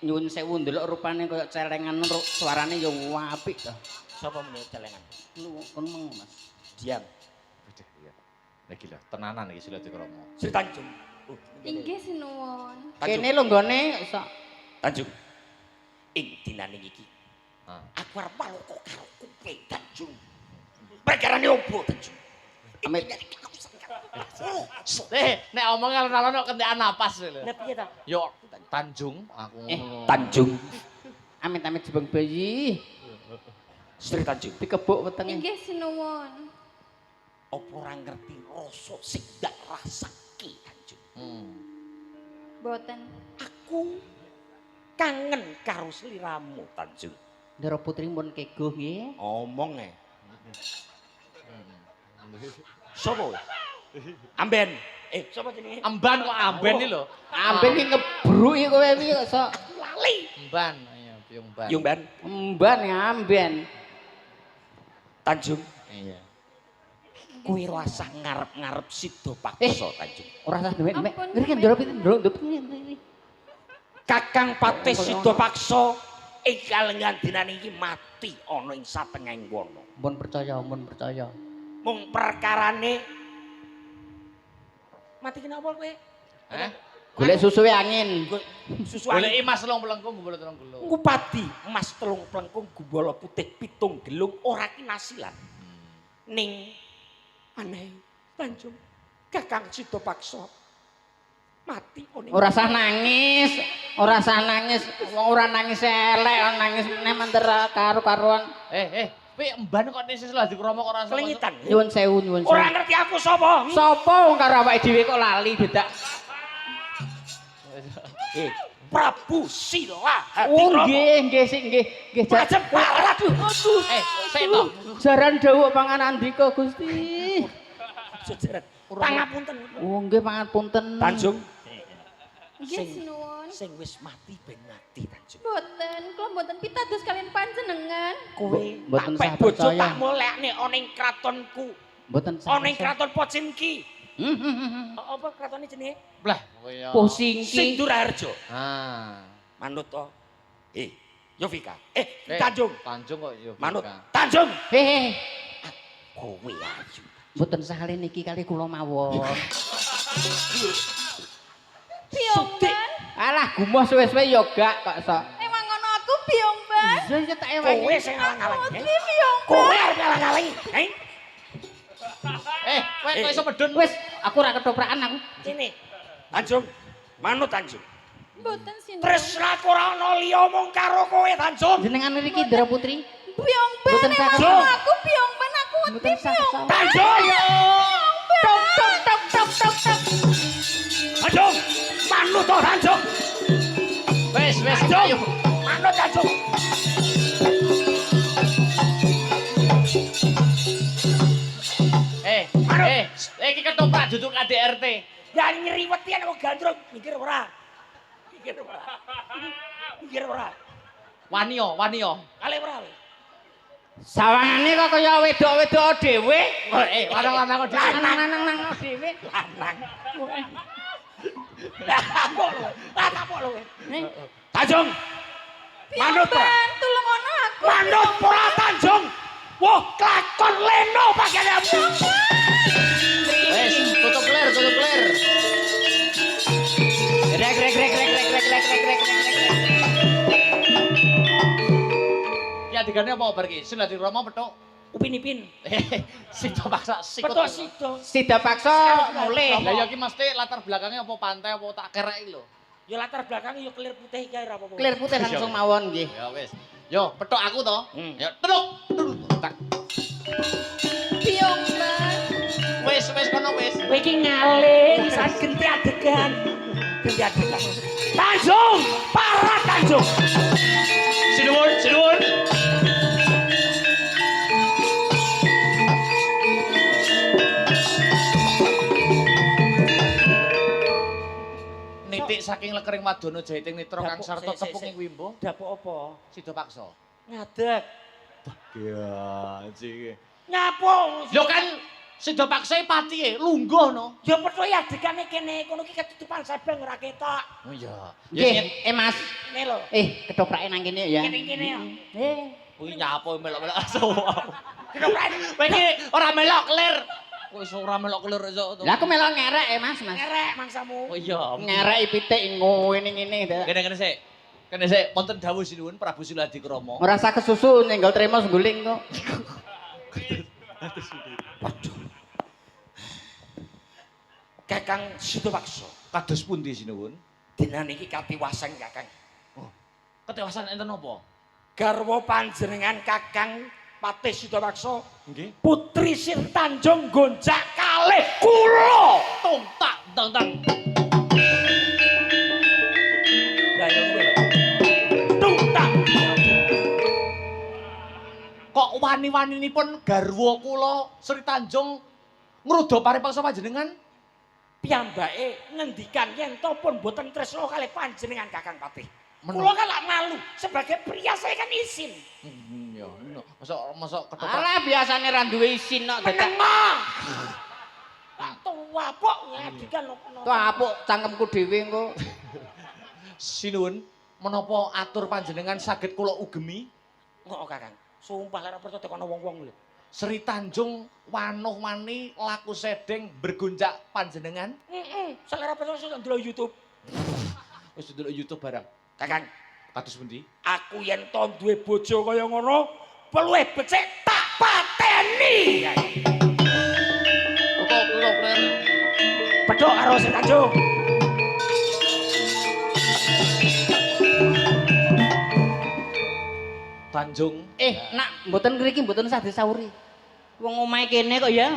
Nyuwun sewu ndelok rupane kaya celengan suarane ya apik to. Sapa meneh celengan? Lu kon meng Mas. Diam. Udah iya. Lagi lah tenanan iki Silati Kromo. Sir Tanjung. Inggih sinuwun. Kene lho nggone iso. Tanjung. Ing dinane iki Ah. aku arep paloko karo kowe Tanjung. Perkarane opo Tanjung? Amit Nek omong alon-alon kok kentekan napas lho. Lah piye ta? Yo Tanjung aku ngono. Tanjung. amit-amit jebeng bayi. Sri Tanjung. Dikebuk wetenge. Inggih sinuwun. Apa ora ngerti rasa sing ndak rasake Tanjung? Boten. Aku kangen karo sliramu Tanjung. Ndara putri pun keguh nggih. Omong Sopo? Amben. Sopo jenenge? Amban kok amben iki lho. Amben iki ngebruki kowe iki kok iso. Lali. Amban, ayo piung ban. Yung Ben. Emban amben. Tanjung. Iya. Kuwi rasah ngarep-ngarep Sida Paksa Tanjung. Ora usah demek-demek. Ampun, Ngeri kan ndara piti ndok ngene. Kakang Patih Sida Paksa ing kalengan dinane iki mati ana ing satengahing wana. Mun percaya, mun percaya. Mung perkarane mati kenapa kowe? Hah? Golek susuwe angin. Susu Goleki Mas telung pelengkung gumbul telung gelung. Ngupadi emas telung plengkung gumbala putih pitung gelung ora kinasilan. Ning aneh Tanjung Kakang Sida Paksa mati oning. Ora usah nangis, ora usah nangis. Wong ora nangis elek, nangis meneh mentera karo-karuan. Pi emban kok nesis lah dikromo kok ora sama. Kelengitan. Nyuwun sewu, nyuwun sewu. Ora ngerti aku sapa? Sapa wong karo awake dhewe kok lali dedak. Prabu Sila Oh nggih sik nggih. Nggih Pajak barat. Aduh. Sik to. Jaran dawuh panganandika Gusti. Sejaran. Pangapunten. Oh nggih pangapunten. Tanjung Nggih sinuwun. sing wis mati ben mati Tanjung. Boten, kula boten pitados kalian panjenengan. Kowe Mboten tak sah bojo percaya. tak molekne ana ing kratonku. Mboten Ana ing kraton Pocinki. Hmm. Apa kratone jenenge? Lah kowe. Pusingki. Sinduraharja. Ah. Manut to. Yovika. Tanjung. Tanjung kok yo. Manut. Tanjung. Heh. Kowe ayu. Mboten sahale niki kali kula mawon. Piyomban. Alah gumoh suwe-suwe yo gak kok sok. Emang ngono aku piyomban. Iya tak ewangi. Kowe sing ngalang-alangi. Putri piyomban. Kowe arep ngalang-alangi. Kowe kok iso medun. Wis, aku ora ketoprakan aku. Sini. Tanjung. Manut Tanjung. Boten sinuwun. Tresnaku ora ana liya mung karo kowe Tanjung. Jenengan mriki Ndara Putri. Piyomban. Boten Emang saged. ngono aku piyomban aku wedi Mboten saged. piyomban. Tanjung. Tok tok tok tok tok tok. Tanjung. Manut to Tanjung. Wes Tanjung. Manut Tanjung. Iki ketoprak duduk KDRT. Ya nyeriwetian kok gandrung. Mikir ora. Mikir ora. Mikir ora. Wanio. Kale ora. Sawangane kok kaya wedok-wedok dhewe. Lanang-lanang kok dhewe. Lanang-lanang dhewe. Lanang. Apa lho. Tanjung. Manut ora. Piyomban, tulung ono aku. Manut ora Tanjung. Wah, klakon leno pakane. Wes, tutup ler. Rek. Ya digane apa bar iki? Silati Rama petuk. Upin-ipin. Sida paksa sikut. Petuk sida. Sida paksa mulih. Lah ya iki mesti latar belakangnya apa pantai apa tak kereki lho. Ya latar belakang ya clear putih iki ora apa-apa. Clear putih langsung mawon nggih. Ya wis. Yo petuk aku to. Hmm. Ya petuk. Tak. Piyomban. Wis kono wis. Kowe iki ngalih sak genti adegan. Tanjung, parah Tanjung. Sinuwun, sinuwun. Nitik saking lekering Wadono Jaiting Nitro Kang Sarta tepung ing Wimbo. Dapuk apa? Sida paksa. Ngadeg. Ya, iki. Nyapo? Lho kan sida paksa pati lungguh no. Ya petho ya adegane kene kono ki ketutupan sabang ora ketok. Oh iya. Nggih, Mas. Ngene lho. Ketoprak nang kene ya. Kene ya. Kuwi nyapo melok-melok aso. Ketoprak. Kowe iki ora melok kelir. Kowe iso ora melok kelir iso. Lah aku melok ngerek Mas. Ngerek mangsamu. Oh iya. Ngerek pitik ngene-ngene. Kene sik. Kene sik wonten dawuh sinuwun Prabu Suladi Krama. Ora usah kesusu nyenggol tremo sengguling kok. Kakang Sidowaksa. Kados pundi sinuwun? Dinan iki katiwasan Kakang. Ketewasan enten napa? Garwa panjenengan Kakang Patih Sidowaksa. Nggih. Putri Sir Tanjung gonjak kalih kula. Tung tak tang tang. Lah ya ngene lho. Tung tak. Kok wani-waninipun garwa kula Sri Tanjung ngruda paripaksa panjenengan? Piyambake ngendikan yen to pun boten tresna kalih panjenengan Kakang Patih. Kula kan lak malu sebagai pria saya kan izin. Ya, masa ketoprak. Alah biasane ra duwe isin kok dadak. Menengah. Tak tua pok ngadikan Tuh apuk cangkemku dhewe engko. Sinuwun, menapa atur panjenengan saged kula ugemi? Kok Kakang. Sumpah lara percaya tekono wong-wong lho. Sri Tanjung wanuh wani laku sedeng bergunjak panjenengan? Selera percaya sudah ndelok YouTube. Wis ndelok YouTube barang. Kakang, Kados pundi? aku yen to duwe bojo kaya ngono, peluwe becik tak pateni. Kok kula kler. Pedhok karo Sri Tanjung. Tanjung. Nak mboten ngriki mboten usah disauri. Wong omahe kene kok ya.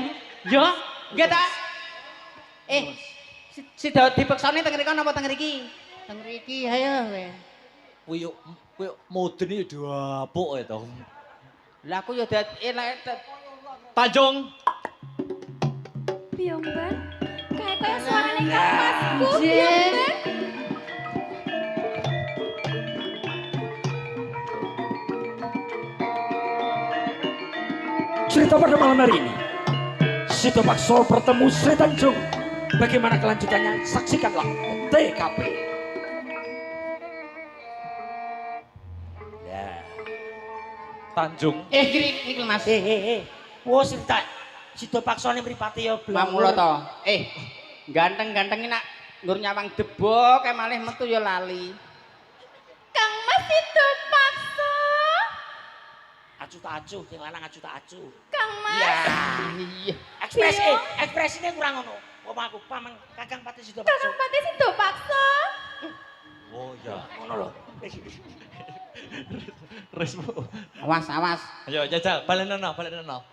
Ya, nggih ta? Si Daud dipeksane teng mriki napa teng mriki? Teng mriki ayo kowe. Kuwi modene dapuk to. Lah aku ya dadi Tanjung. Piye, Mbak? Kayak kaya suarane Kang Masku, piye, Mbak? Cerita pada malam hari ini, Sidowaksa bertemu Sri Tanjung. Bagaimana kelanjutannya? Saksikanlah TKP. Ya. Tanjung. niki Mas. Wo cerita Sidowaksa ini mripate ya Mamula to. Ganteng-ganteng nak nggur nyawang debok kae malih metu ya lali. Kang Mas Sidowaksa. Acu tak acu, sing lanang acu tak acu. Kang Mas. Ya. Iya. Ekspresine kurang ngono. Omahku pamang Kakang Patih Sidowaksa. Kakang Patih Sidowaksa. Oh ya. Ngono lho. Resmu. Awas, awas. Ayo jajal, balenono.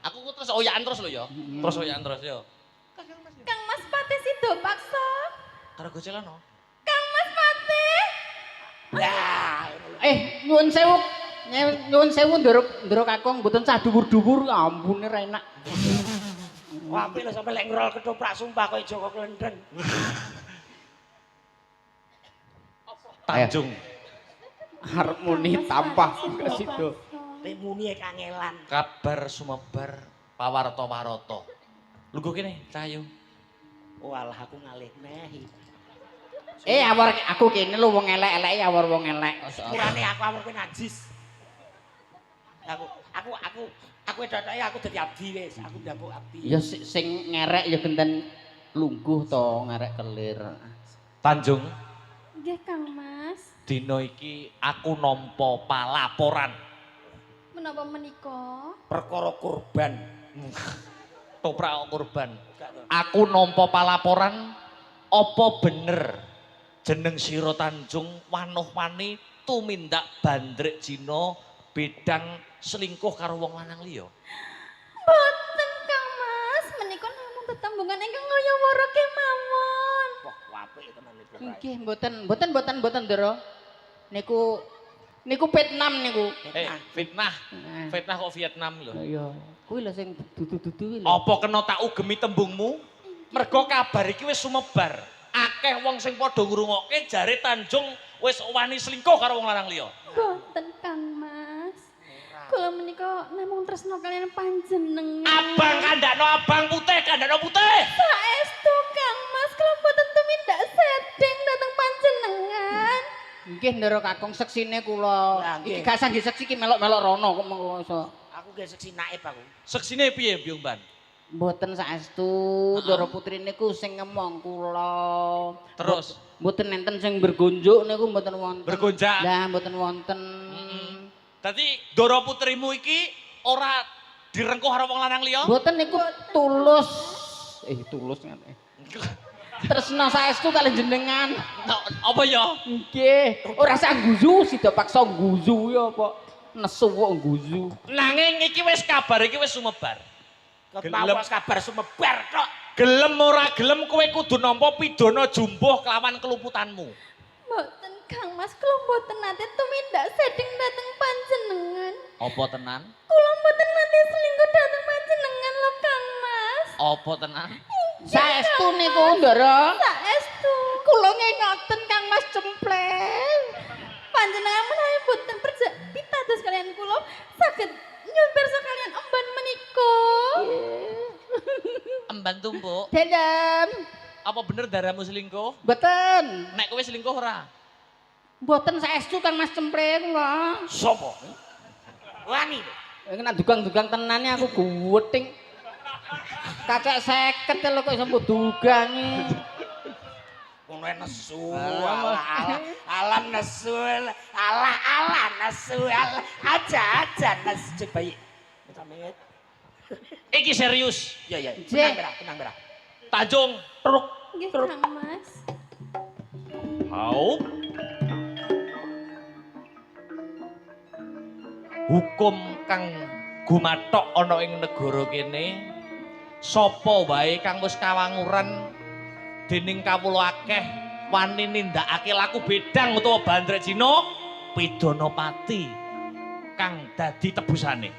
Aku terus oyakan terus lho ya. Terus oyakan terus yo. Kang Mas Patih Sidowaksa. Karo gocelano. Kang Mas Patih. Ya. Nyuwun sewu. Nyuwun sewu nduruk kakung mboten cah dhuwur-dhuwur ampune ra enak. Wah, apik lho sampe lek ngrol ketoprak sumpah koyo Joko Klendren. Tanjung. Arep muni tampah ke situ. Temuni kangelan. Kabar sumebar pawarta-warata. Lungguh kene, Cahayu. Walah aku ngalih mehi. Awor aku kene lho wong elek-elek awor wong elek. Sepurane aku awur kowe najis. Aku edoke aku dadi abdi wis, aku ndapuk abdi. Ya sing ngerek ya genten lungguh to, ngerek kelir. Tanjung, Nggih, Kang Mas. dina iki aku nampa palaporan. Menapa menika? Perkara kurban. Toprak kurban. Aku nampa palaporan apa bener jeneng Sira Tanjung wanuh-wani tumindak bandrek Cina bedang selingkuh karo wong lanang liya. Boten, Kang Mas. Menika namung tetembungan ingkang ngayawara kemawon. Wah, apik tenan iki. Nggih, mboten, Ndoro. Niku Niku Vietnam niku. Fitnah. Fitnah kok Vietnam lho. Iya, kuwi lho sing dudu-dudu lho. Apa kena tak ugemi tembungmu? Mergo kabar iki wis sumebar. Akeh wong sing padha ngrungokke jare Tanjung wis wani selingkuh karo wong lanang liya. Boten Kang Mas. Kula menika namung tresno kalian panjenengan. Abang kandakno abang putih, kandakno putih. Saestu Kang Mas, kula boten tumindak sedeng dhateng panjenengan. Nggih Ndara Kakung seksine kula. Lah, nggih. Iki gak sangge seksi ki melok-melok rono kok mengko. Aku ge seksi naib aku. Seksine piye, Byung Ban? Mboten saestu Ndara Putri niku sing ngemong kula. Terus Mboten enten sing bergonjuk niku mboten wonten. bergonjak. Lah mboten wonten. Dadi Dara putrimu iki ora direngkuh karo wong lanang liya? Mboten niku tulus. Tulus ngene. Tresna saestu kalih jenengan. Apa ya? Nggih, ora sak guyu sida paksa guyu ya apa. Nesu kok guyu. Nanging iki wis kabar iki wis sumebar. Ketawas kabar sumebar tok. Gelem ora gelem kowe kudu nampa pidana jumbuh kelawan keluputanmu. Boten Kang Mas, kula boten nate tumindak sedeng dhateng panjenengan. Apa tenan? Kula boten nate selingkuh dhateng panjenengan lho Kang Mas. Apa tenan? Saestu niku Ndara. Saestu. Kula ngingoten Kang Mas Cempleng. Panjenengan menawi boten pitados kalian kula saged nyuwun pirsa kalian emban menika. Emban tumbuk. Dedem. Apa bener darahmu selingkuh? Mboten. Nek kowe selingkuh ora? Mboten saestu Kang Mas Cempleng kula. Sopo? Wani. Iki nek dugang-dugang tenane aku guweting. Kacek 50 lho kok iso mbok dugangi. Ngono nesu. Alah nesu. Alah nesu. Aja nesu bayi. Sampeyan. Iki serius. Ya. Jeh. Tenang, Bra. Tanjung truk. Nggih Kang Mas. Haup. Hukum kang gumathok ana ing negara kene sapa wae kang wis kawanguran dening kawula akeh wani nindakake laku bedang utawa bandrek Cina pidana pati kang dadi tebusane.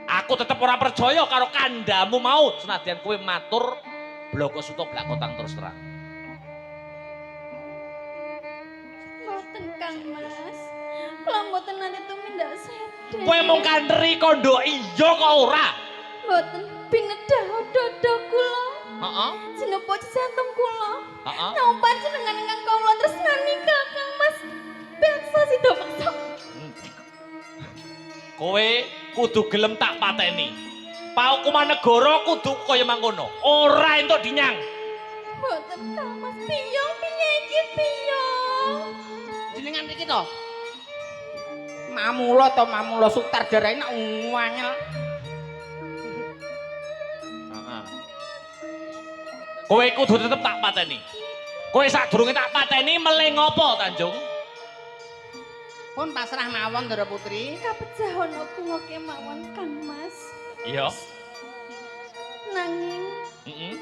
Aku tetep ora percaya karo kandhamu mau senadyan kowe matur bloko suto blakotang terus terang. Boten Kang Mas. Kula boten nate tumindak sedeng. Kowe mung kandheri kondo iya kok ora? Boten binedah dodo kula. Heeh. Sinapa jantung kula. Heeh. Nang panjenengan ingkang kawula tresnani Kakang Mas. Beksa sida beksa. Kowe kudu gelem tak pateni. Paukuman negara kudu kaya mangkono. Ora entuk dinyang. Boten Kang Mas. Piyong piye iki piyong? Jenengan iki to. Mamula Sutradara nek nganyel. Heeh. Kowe kudu tetep tak pateni. Kowe sadurunge tak pateni melih ngopo, Tanjung? Pun pasrah mawon Ndara Putri. Kapejahono kula kemawon Kang Mas. Iya. Nanging Heeh.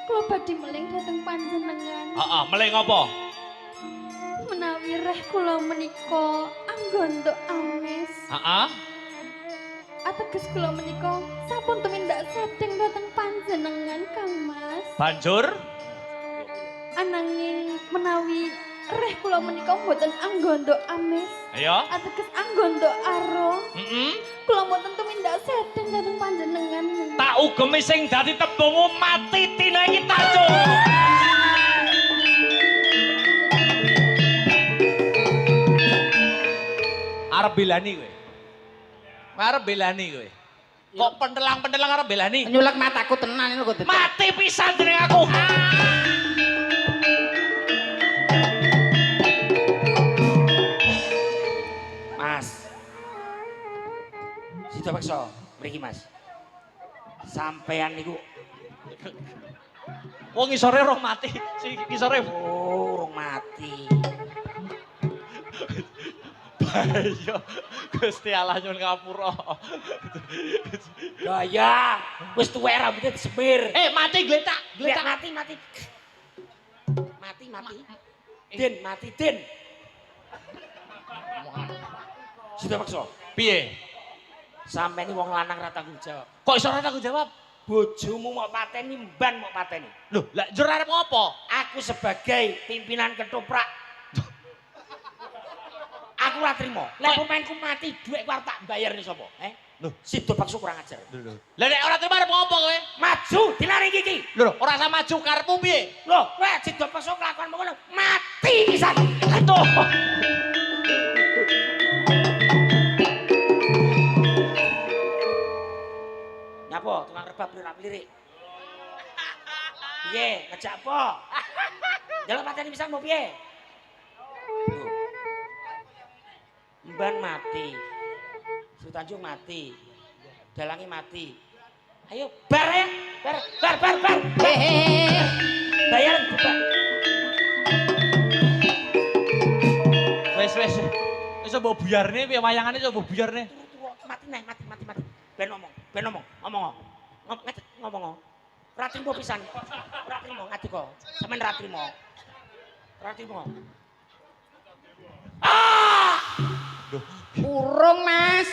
kula badhe meling dhateng panjenengan. Heeh, melih ngopo? Menawi reh kula menika anggonto amis. Heeh. Ateges kula menika sampun tumindak sedeng dhateng panjenengan Kang Mas. Banjur Ananging menawi reh kula menika mboten anggondo amis. iya. Ateges anggondo aro. Heeh. Kula mboten tumindak sedeng dhateng panjenengan. Tak ugemi sing dadi tembungmu mati tina iki Tanjung. Arep belani kowe. Arep belani kowe. Kok pentelang-pentelang arep belani? Nyulek mataku tenan lho kok. Mati pisan dening aku. Mas. Sida beksa, mriki Mas. Sampean niku Wong ngisore rong mati, si ngisore urung mati. Bayo Gusti Allah nyuwun ngapura. Gaya, wis tuwek rambutnya disemir. Mati gletak, Lihat gletak. mati. Mati. Den, mati Den. Sudah paksa. Piye? Sampai ini wong lanang rata tanggung jawab. Kok iso ora aku jawab? Bojomu mau pateni, mban mau pateni. Loh, lah njur arep ngopo? Aku sebagai pimpinan ketoprak. Aku ora trimo. Lek pemainku mati, dhuwit ku arep tak bayar ni sapa? Loh, Sido paksa kurang ajar. lho. Lah nek ora terima arep ngopo kowe? Maju dilari iki. Lho, ora usah maju karepmu piye? Loh, kowe sido paksa kelakuan ngono, mati pisan. Aduh. Nyapa tukang rebab lirik-lirik. Piye, ngejak apa? Jalan pateni pisan mau piye? Mban mati. Sri Tanjung mati. Dalangi mati. Ayo bar ya. Bar. Bayar buka. Wis. Wis mbok buyarne piye wayangane mbok buyarne? Mati. Ben ngomong. Ngomong. Ora trimo pisan. Ora trimo ngadeg kok. Sampeyan ora trimo. Urung Mas,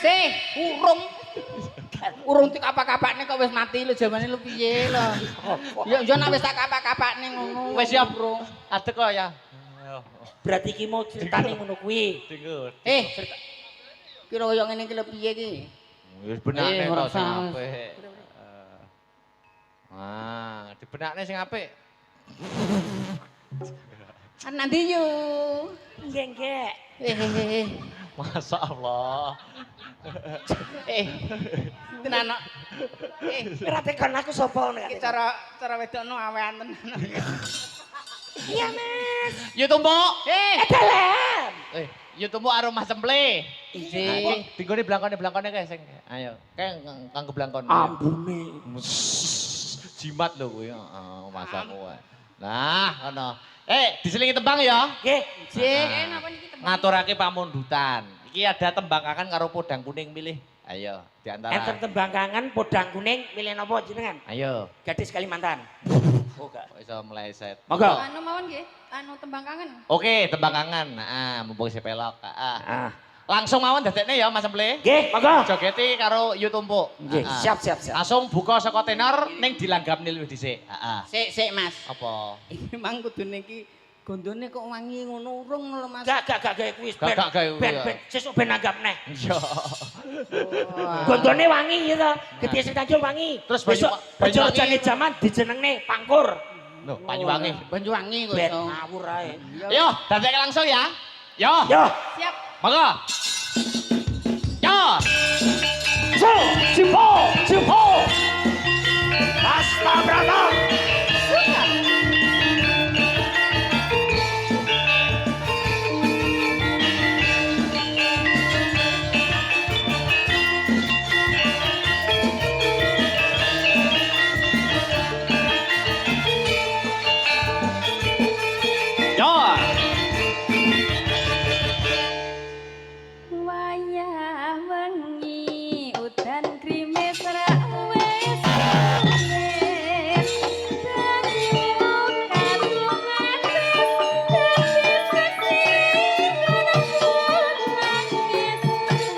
urung dikapak-kapakne kok wis mati lho jamane lho piye lho. Ya yo nek wis tak kapak-kapakne ngono. Wis siap, Bro. Adek kok ya. Ayo. Berarti iki mau ceritane ngono kuwi. Dengar. Kira kaya ngene iki lho piye iki? Wis benakne ora to sing usah. apik. Dibenakne sing apik. Kan nanti yo. Nggih. Masya Allah. Tenan. Ora tekan aku sapa ngono. Iki cara wedokno awean tenan. Iya, Mas. Yo tumbuk. Dalam. Yo tumbuk aroma semple. Iji. Tinggone blangkone kae sing. Ayo, kae kanggo blangkone. Ambune. Jimat lho kuwi, heeh, masak kowe. Nah, ngono. Diselingi tembang ya. Nggih. Napa niki tembang? Ngaturake pamundutan. Iki ada tembang kangen karo podang kuning milih. Ayo, di Enten antara. tembang kangen podang kuning milih napa jenengan? Ayo. Gadis Kalimantan. Oh, gak. Kok iso meleset. Monggo. Anu mawon nggih, anu tembang kangen. Oke, tembang kangen. Mumpung si pelok. Ah. Langsung mawon dadekne ya Mas Emple. Nggih, monggo. Jogeti karo Yu Tumpuk. Nggih, siap. Langsung buka saka tenor ning dilanggapne luwih dhisik. Sik Mas. Apa? Iki mang kudune iki gondone kok wangi ngono urung lho Mas. Gak gawe kuwi. Gak gawe kuwi, ya. Ben sesuk ben nanggap neh. Iya. Gondone wangi ya to. Gedhe Sri Tanjung wangi. Terus besok Banyuwangi- jane jaman dijenengne Pangkur. Loh, Banyuwangi. Banyuwangi kok Ben iso. ngawur ae. Yo, dadekke langsung ya. Yo. Yo, Siap. Monggo. Yo. Cipo. Hasta brata. Yo. Wayah wengi udan krimis ra wis wis dangu katungan wis seksi nangis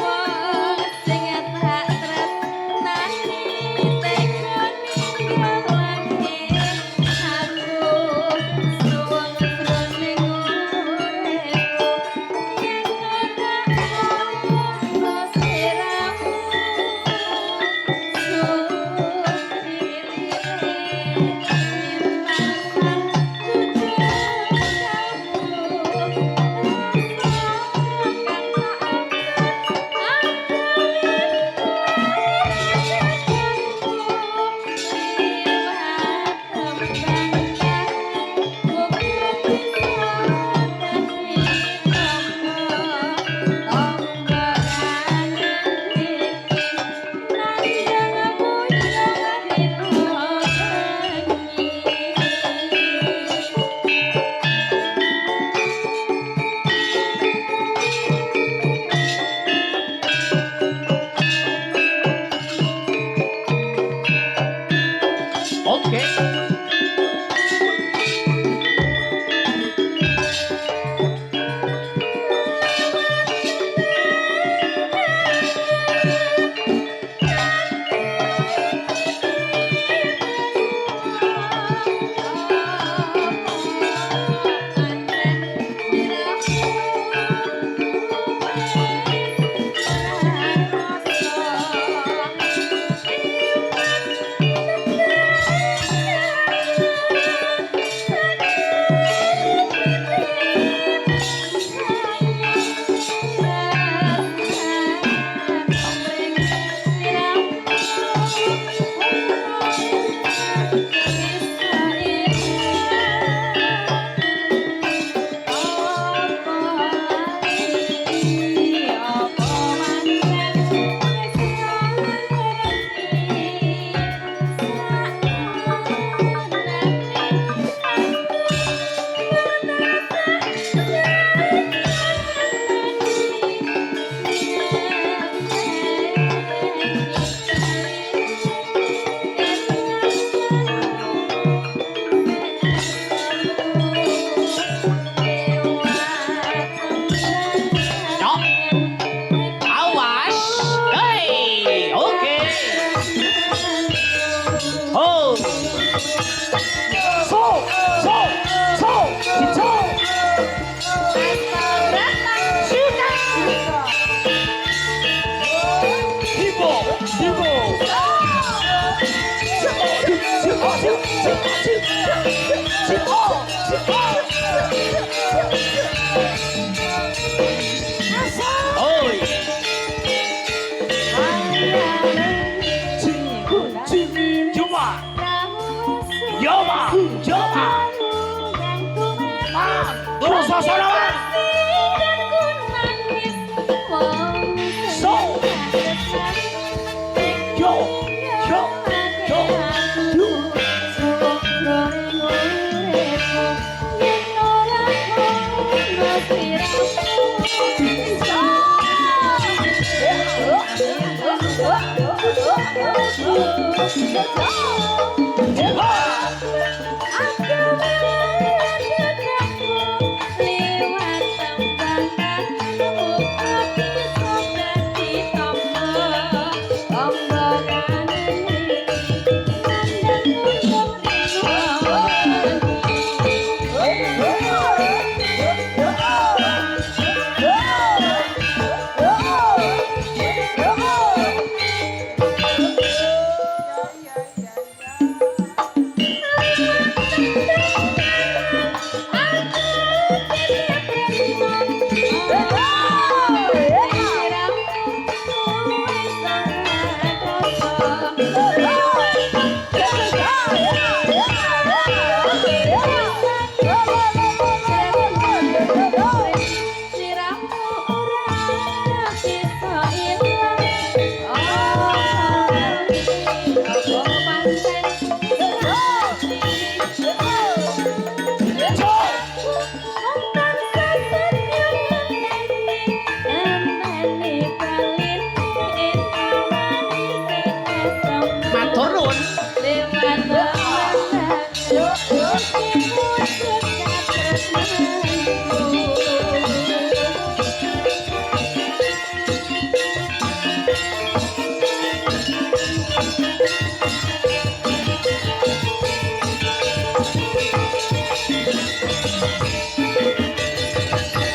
wong sing tak tresnani teko ninggal wangi aku suwung jroning uripku yen ora ono sira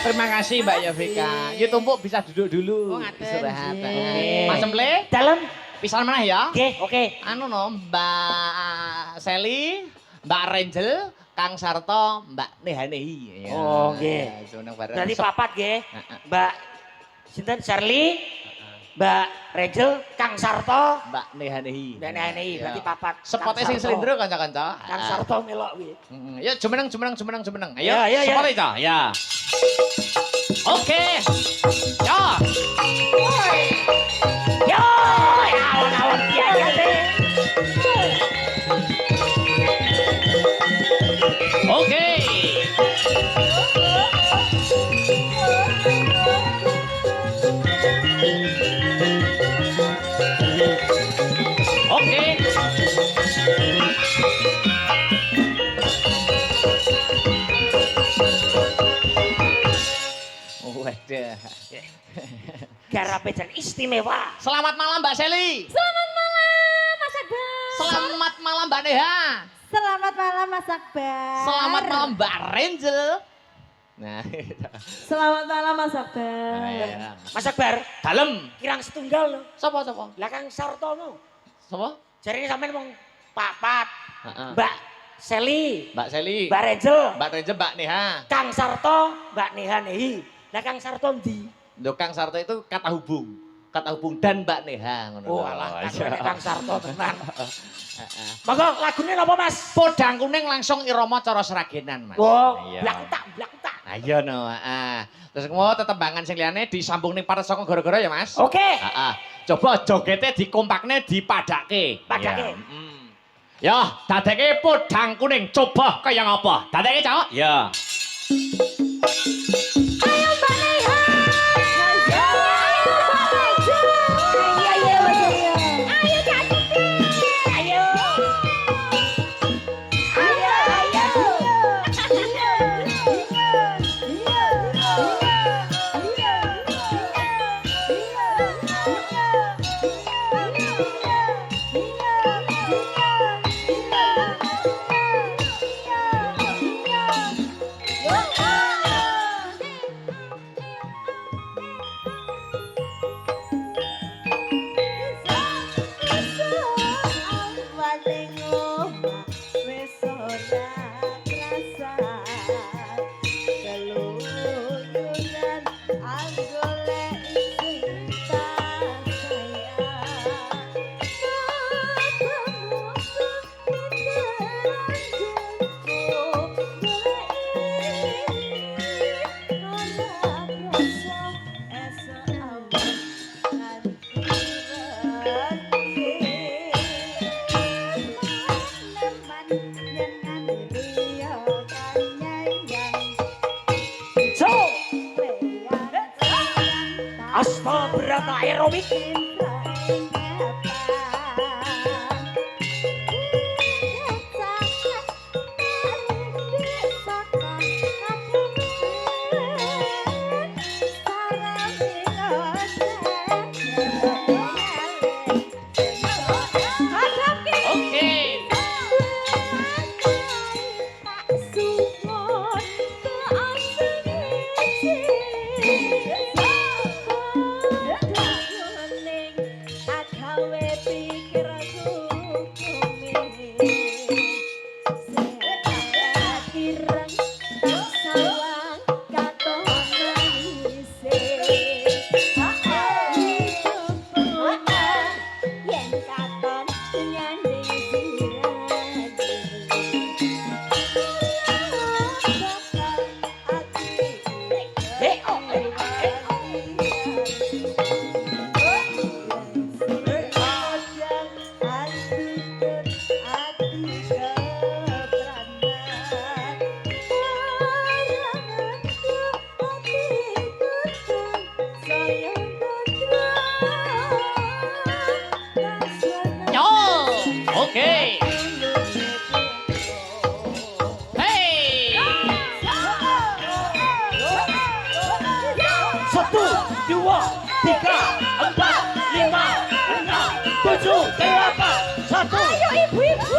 Terima kasih Mbak Yovika. Yuk tumpuk bisa duduk dulu. Oh, ngaten, istirahat. nggih. Mas Emple, Dalam. pisan mana ya? Oke. Anu no, Mbak Seli, Mbak Rangel, Kang Sarto, Mbak Nehanehi. Oh, nggih. Seneng bareng. Berarti papat nggih. Heeh. Mbak sinten Charlie, Mbak Rachel, Kang Sarto, Mbak Nehanehi. dan Nehanehi. Berarti Iya. papat. Spotnya Kang sing Sarto. selindro kanca-kanca. Kang Sarto melok kuwi. Ya jumeneng. Ayo, Ya. spotnya itu. Ya. Oke. Ya. Yo, awon-awon biaya deh. Oke. Oke. Waduh. Garape dan istimewa. Selamat malam Mbak Seli. Selamat malam Mas Akbar. Selamat malam Mbak Neha. Selamat malam Mas Akbar. Selamat malam Mbak Rangel. Nah, Selamat malam Mas Akbar. iya. Mas Akbar, Dalem. kirang setunggal lho. Sopo? Lah Kang Sarto no. Sopo? Jarine sampean wong papat. Heeh. Mbak Seli, Mbak Seli. Mbak Rachel, Mbak Rangel, Mbak Neha. Kang Sarto, Mbak Nehanehi. Lah Kang Sarto ndi? Lho Kang Sarto itu kata hubung. Kata hubung dan Mbak Neha ngono. Oh lho. alah, Iya. Kang Sarto tenan. Heeh. Monggo lagune napa Mas? Podang kuning langsung irama cara seragenan, Mas. Oh, Iya. blak utak. Ayo no, terus mau tetembangan sing liyane disambung ning parut saka gara-gara ya, Mas. Oke. Heeh. Coba jogete dikompakne dipadake. Padake. Ya. Ya, dadeke podang kuning. Coba kaya ngapa? Dadeke, Cok. Ya. Ayo Mbak Neha. Ayo cantik. Ayo. berat aerobik. Oke. Yo. Oke. Hey. 1, 2, 3, 4, 5, 6, 7, 8. 1. Ayo ibu-ibu.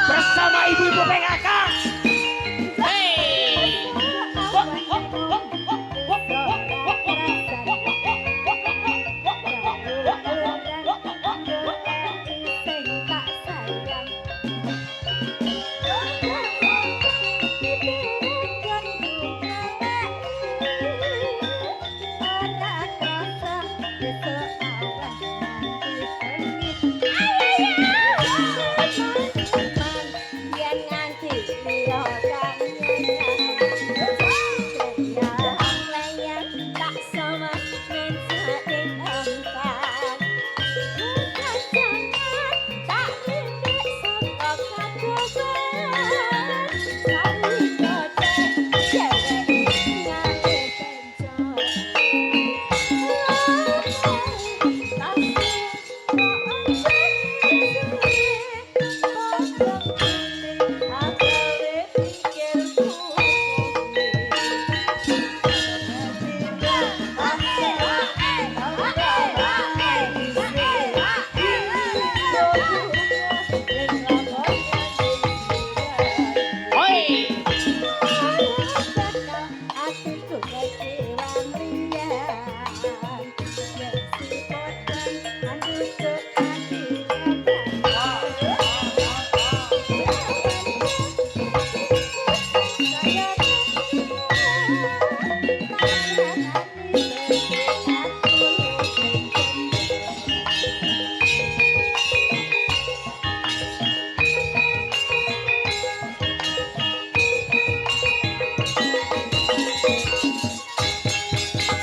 Bersama ibu-ibu PKK. Hey.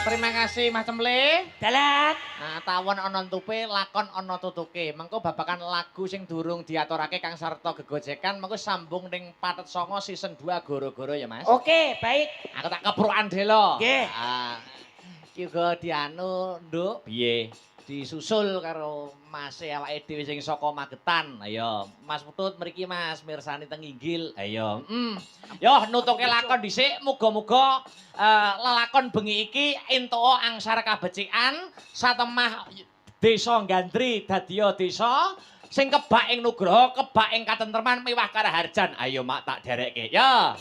Terima kasih Mas Cemle. Dalat. Nah, tawon ana entupe, lakon ana tutuke. Mengko babakan lagu sing durung diaturake Kang Sarto Gegojekan, mengko sambung ning Patet Songo season 2 goro-goro ya, Mas. Oke, baik. Aku tak keprukan delo. Nggih. Ah, iki uga dianu, Nduk, piye? Disusul karo Mas awake dhewe sing saka Magetan. Ayo, Mas Putut mriki Mas mirsani teng Inggil. Ayo. Yo nutuke lakon dhisik, muga-muga lelakon bengi iki entuk angsar kabecikan satemah desa Gandri dadiya desa sing kebak ing nugraha, kebak ing katentreman miwah karaharjan. Ayo mak tak derekke. Ya.